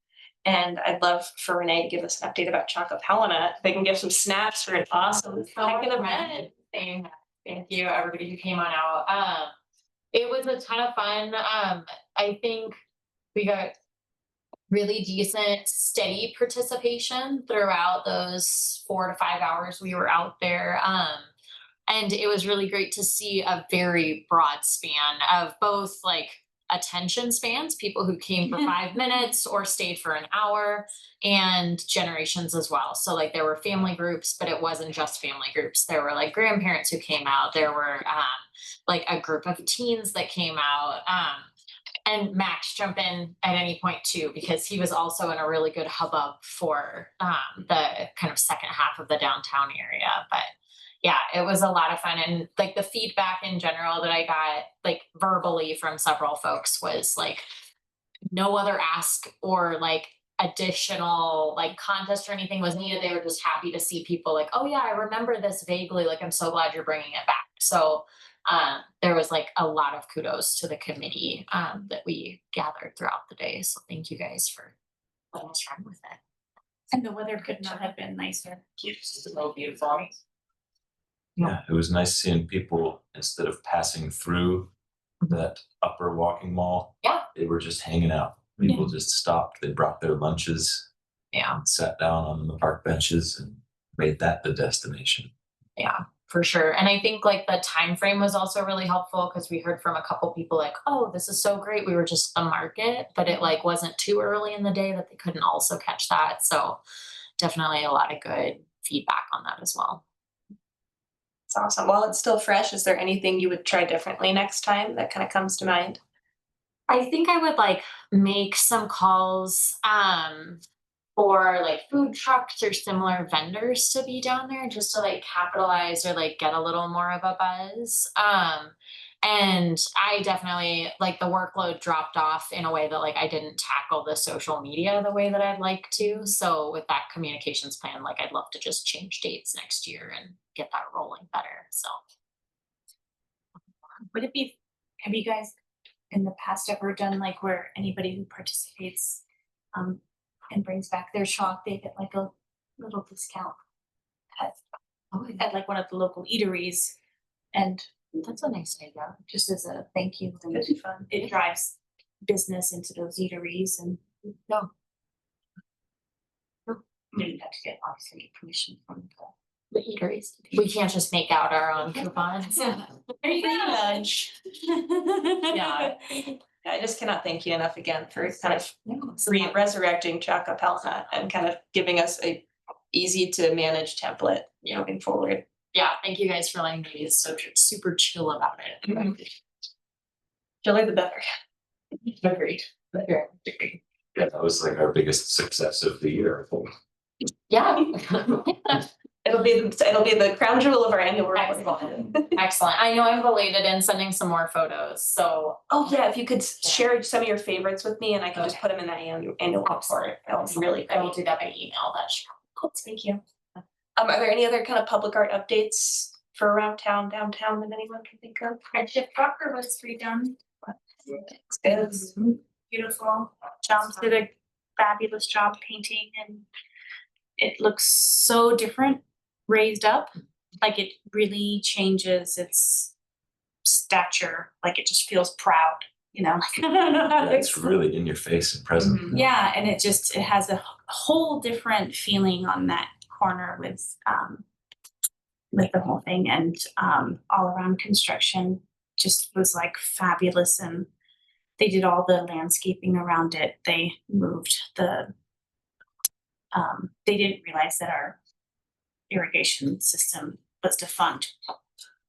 And I'd love for Renee to give us an update about Chalk Up Helena. They can give some snaps for an awesome second event. Thank you, everybody who came on out. It was a ton of fun. I think we got really decent, steady participation throughout those 4 to 5 hours we were out there. And it was really great to see a very broad span of both like attention spans, people who came for 5 minutes or stayed for an hour, and generations as well. So like there were family groups, but it wasn't just family groups. There were like grandparents who came out. There were like a group of teens that came out. And Max, jump in at any point too, because he was also in a really good hubbub for the kind of second half of the downtown area. But yeah, it was a lot of fun. And like the feedback in general that I got like verbally from several folks was like no other ask or like additional like contest or anything was needed. They were just happy to see people like, oh yeah, I remember this vaguely. Like, I'm so glad you're bringing it back. So there was like a lot of kudos to the committee that we gathered throughout the day. So thank you guys for letting us run with it. And the weather could not have been nicer. So beautiful. Yeah, it was nice seeing people, instead of passing through that upper walking mall. Yeah. They were just hanging out. People just stopped, they brought their lunches. Yeah. And sat down on the park benches and made that the destination. Yeah, for sure. And I think like the time frame was also really helpful because we heard from a couple people like, oh, this is so great. We were just at the market, but it like wasn't too early in the day that they couldn't also catch that. So definitely a lot of good feedback on that as well. It's awesome. While it's still fresh, is there anything you would try differently next time that kind of comes to mind? I think I would like make some calls for like food trucks or similar vendors to be down there just to like capitalize or like get a little more of a buzz. And I definitely like the workload dropped off in a way that like I didn't tackle the social media the way that I'd like to. So with that communications plan, like I'd love to just change dates next year and get that rolling better. So Would it be, have you guys in the past ever done like where anybody who participates and brings back their chalk, they get like a little discount at like one of the local eateries, and that's a nice idea. just as a thank you, and it's fun. It drives business into those eateries, and No. you have to get obviously permission from The eateries. We can't just make out our own coupons. Free lunch. Yeah. I just cannot thank you enough again for kind of resurrecting Chalk Up Helena and kind of giving us a easy to manage template moving forward. Yeah, thank you guys for letting me be so super chill about it. Chiller the better. Agreed. Yeah, That was like our biggest success of the year. Yeah. It'll be the crown jewel of our annual report. Excellent. Excellent. I know I'm belated in sending some more photos, so. Oh yeah, if you could share some of your favorites with me and I can just put them in that annual report. That would be really I will great. do that by email, that's Cool, thank you. Are there any other kind of public art updates for around town, downtown that anyone can think of? Friendship Walker was redone. It's good. Beautiful. Joms did a fabulous job painting and it looks so different raised up. Like it really changes its stature. Like it just feels proud, you know? I don't know how to It's explain. really in your face and present. Yeah, and it has a whole different feeling on that corner with the whole thing and all around construction just was like fabulous and they did all the landscaping around it. They moved they didn't realize that our irrigation system was defunct.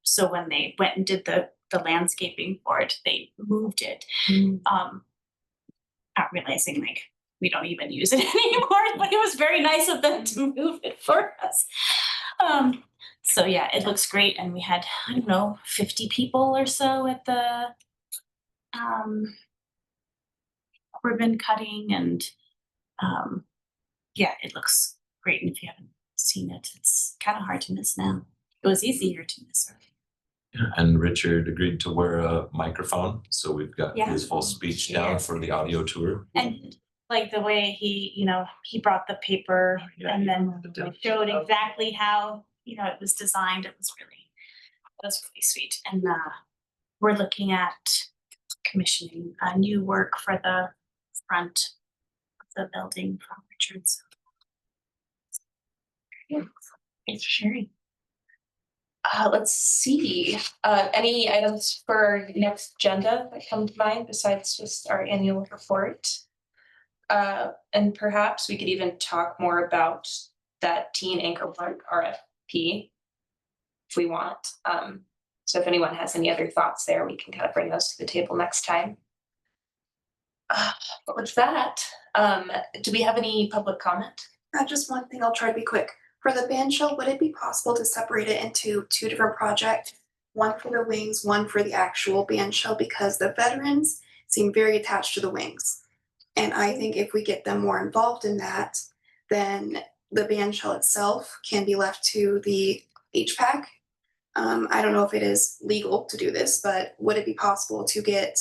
So when they went and did the landscaping for it, they moved it. Not realizing like we don't even use it anymore, but it was very nice of them to move it for us. So yeah, it looks great. And we had, I don't know, 50 people or so at the ribbon cutting and yeah, it looks great. And if you haven't seen it, it's kind of hard to miss now. It was easier to miss earlier. Yeah, and Richard agreed to wear a microphone, so we've got Yeah. his full speech down for the audio tour. And like the way he brought the paper and then showed exactly how, it was designed. It was really sweet. And we're looking at commissioning new work for the front of the building from Richard's. Yeah, thanks for sharing. Let's see, any items for next agenda that come to mind besides just our annual report? And perhaps we could even talk more about that teen anchor park RFP if we want. So if anyone has any other thoughts there, we can kind of bring those to the table next time. But with that, do we have any public comment? Just one thing, I'll try to be quick. For the band shell, would it be possible to separate it into two different projects? One for the wings, one for the actual band shell, because the veterans seem very attached to the wings. And I think if we get them more involved in that, then the band shell itself can be left to the HPAC. I don't know if it is legal to do this, but would it be possible to get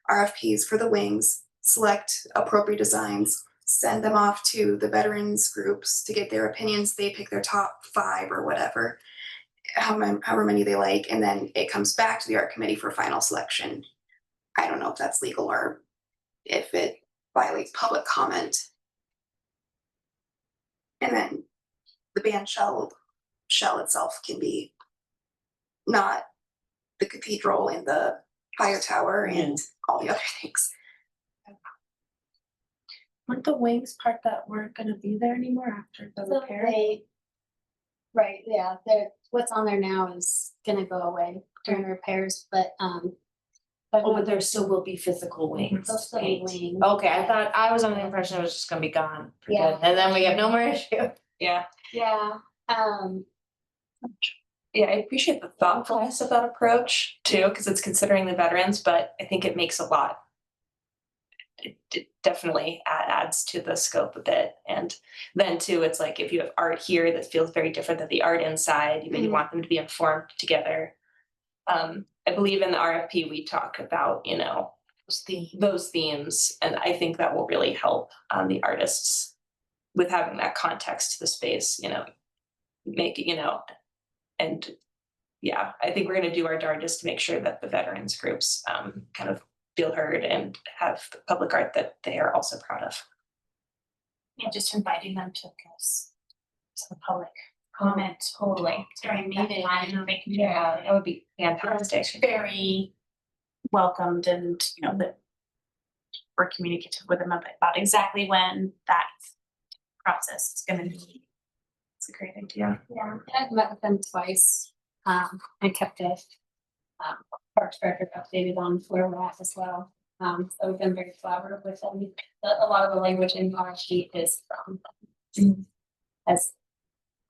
RFPs for the wings, select appropriate designs, send them off to the veterans groups to get their opinions? They pick their top 5 or whatever, however many they like, and then it comes back to the art committee for final selection. I don't know if that's legal or if it violates public comment. And then the band shell itself can be not the cathedral and the fire tower and all the other things. Weren't the wings part that weren't gonna be there anymore after the So repair? Right, yeah, what's on there now is gonna go away during repairs, but But there still will be physical wings. they'll still be wings. Okay, I was under the impression it was just gonna be gone for Yeah. good, and then we have no more issue. Yeah. Yeah, Yeah, I appreciate the thoughtfulness of that approach too, because it's considering the veterans, but I think it makes a lot. It definitely adds to the scope a bit. And then too, it's like if you have art here that feels very different than the art inside, you want them to be informed together. I believe in the RFP, we talk about, those themes, and I think that will really help the artists with having that context to the space, make it, and yeah, I think we're going to do our darndest to make sure that the veterans groups kind of feel heard and have public art that they are also proud of. Yeah, just inviting them to this, to the public comment totally during meeting and making sure That would be fantastic. it's very welcomed and, that we're communicative with them about exactly when that process is gonna be. It's a great idea. yeah, I've met with them twice, and kept a parks record updated on where we're at as well. So we've been very collaborative with them. A lot of the language in our sheet is from as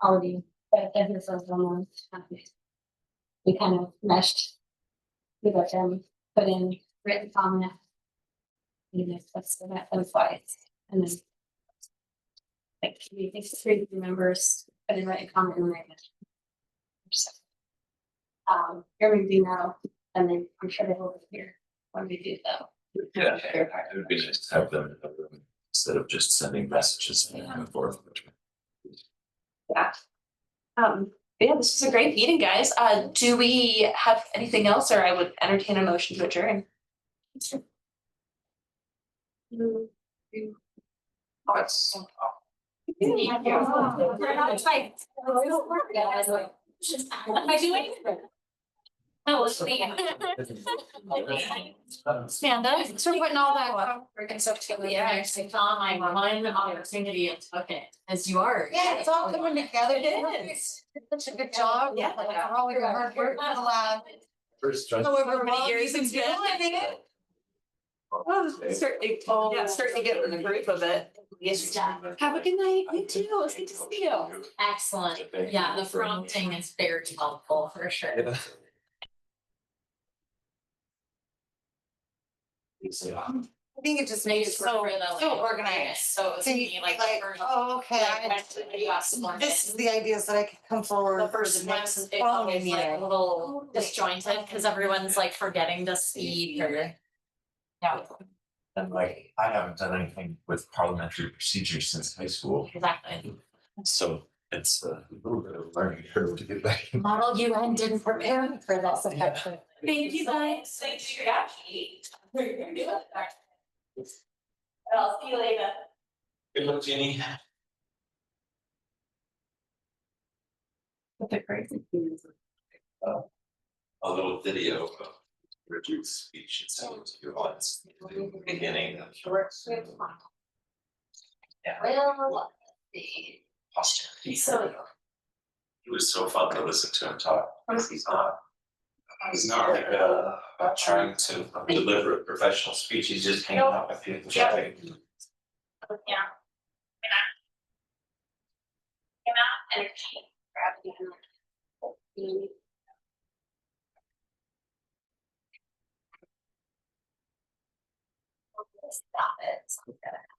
already, but that is also one. We kind of meshed. We let them put in written comment. You know, that's why it's, and then. Like, we think three members put in written comment and write it. Here we do now, and then I'm sure they will hear when we do though. Yeah, it would be nice to have them in the room instead of just sending messages back and forth. Yeah. Yeah, this was a great meeting, guys. Do we have anything else, or I would entertain a motion to adjourn? Amanda, thanks for putting all that freaking stuff together. Yeah, I found my one opportunity and took it, as you are. Yeah, it's all coming together. It is. Such a good job. Yeah. Like, all your hard work for the lab. First, However many long years you've it's been been. doing it. Certainly get in the groove of it. Yes. Have a good night. You too. It was good to see you. Excellent. Yeah, the prompting is very helpful for sure. I think it just makes it so So organized. So it's So me you like like, the first. oh, okay, this is the ideas that I can come forward. The for first the one next is following always like a meeting. little disjointed because everyone's like forgetting to speak or. Yeah, And like, I haven't done anything with parliamentary procedures since high school, exactly. so it's a little bit of a learning curve to get back. Model UN didn't prepare me for this effectively. Thank you guys. Thanks for your actually. I'll see you later. Good luck, Jeannie. With the crazy. A little video of Richard's speech, it sounds to your audience at the beginning of. Yeah. Well, the. So. It was so fun to listen to him talk, because he's not like trying to deliver a professional speech, he's just hanging out with people chatting. Yeah. Energy. Stop it.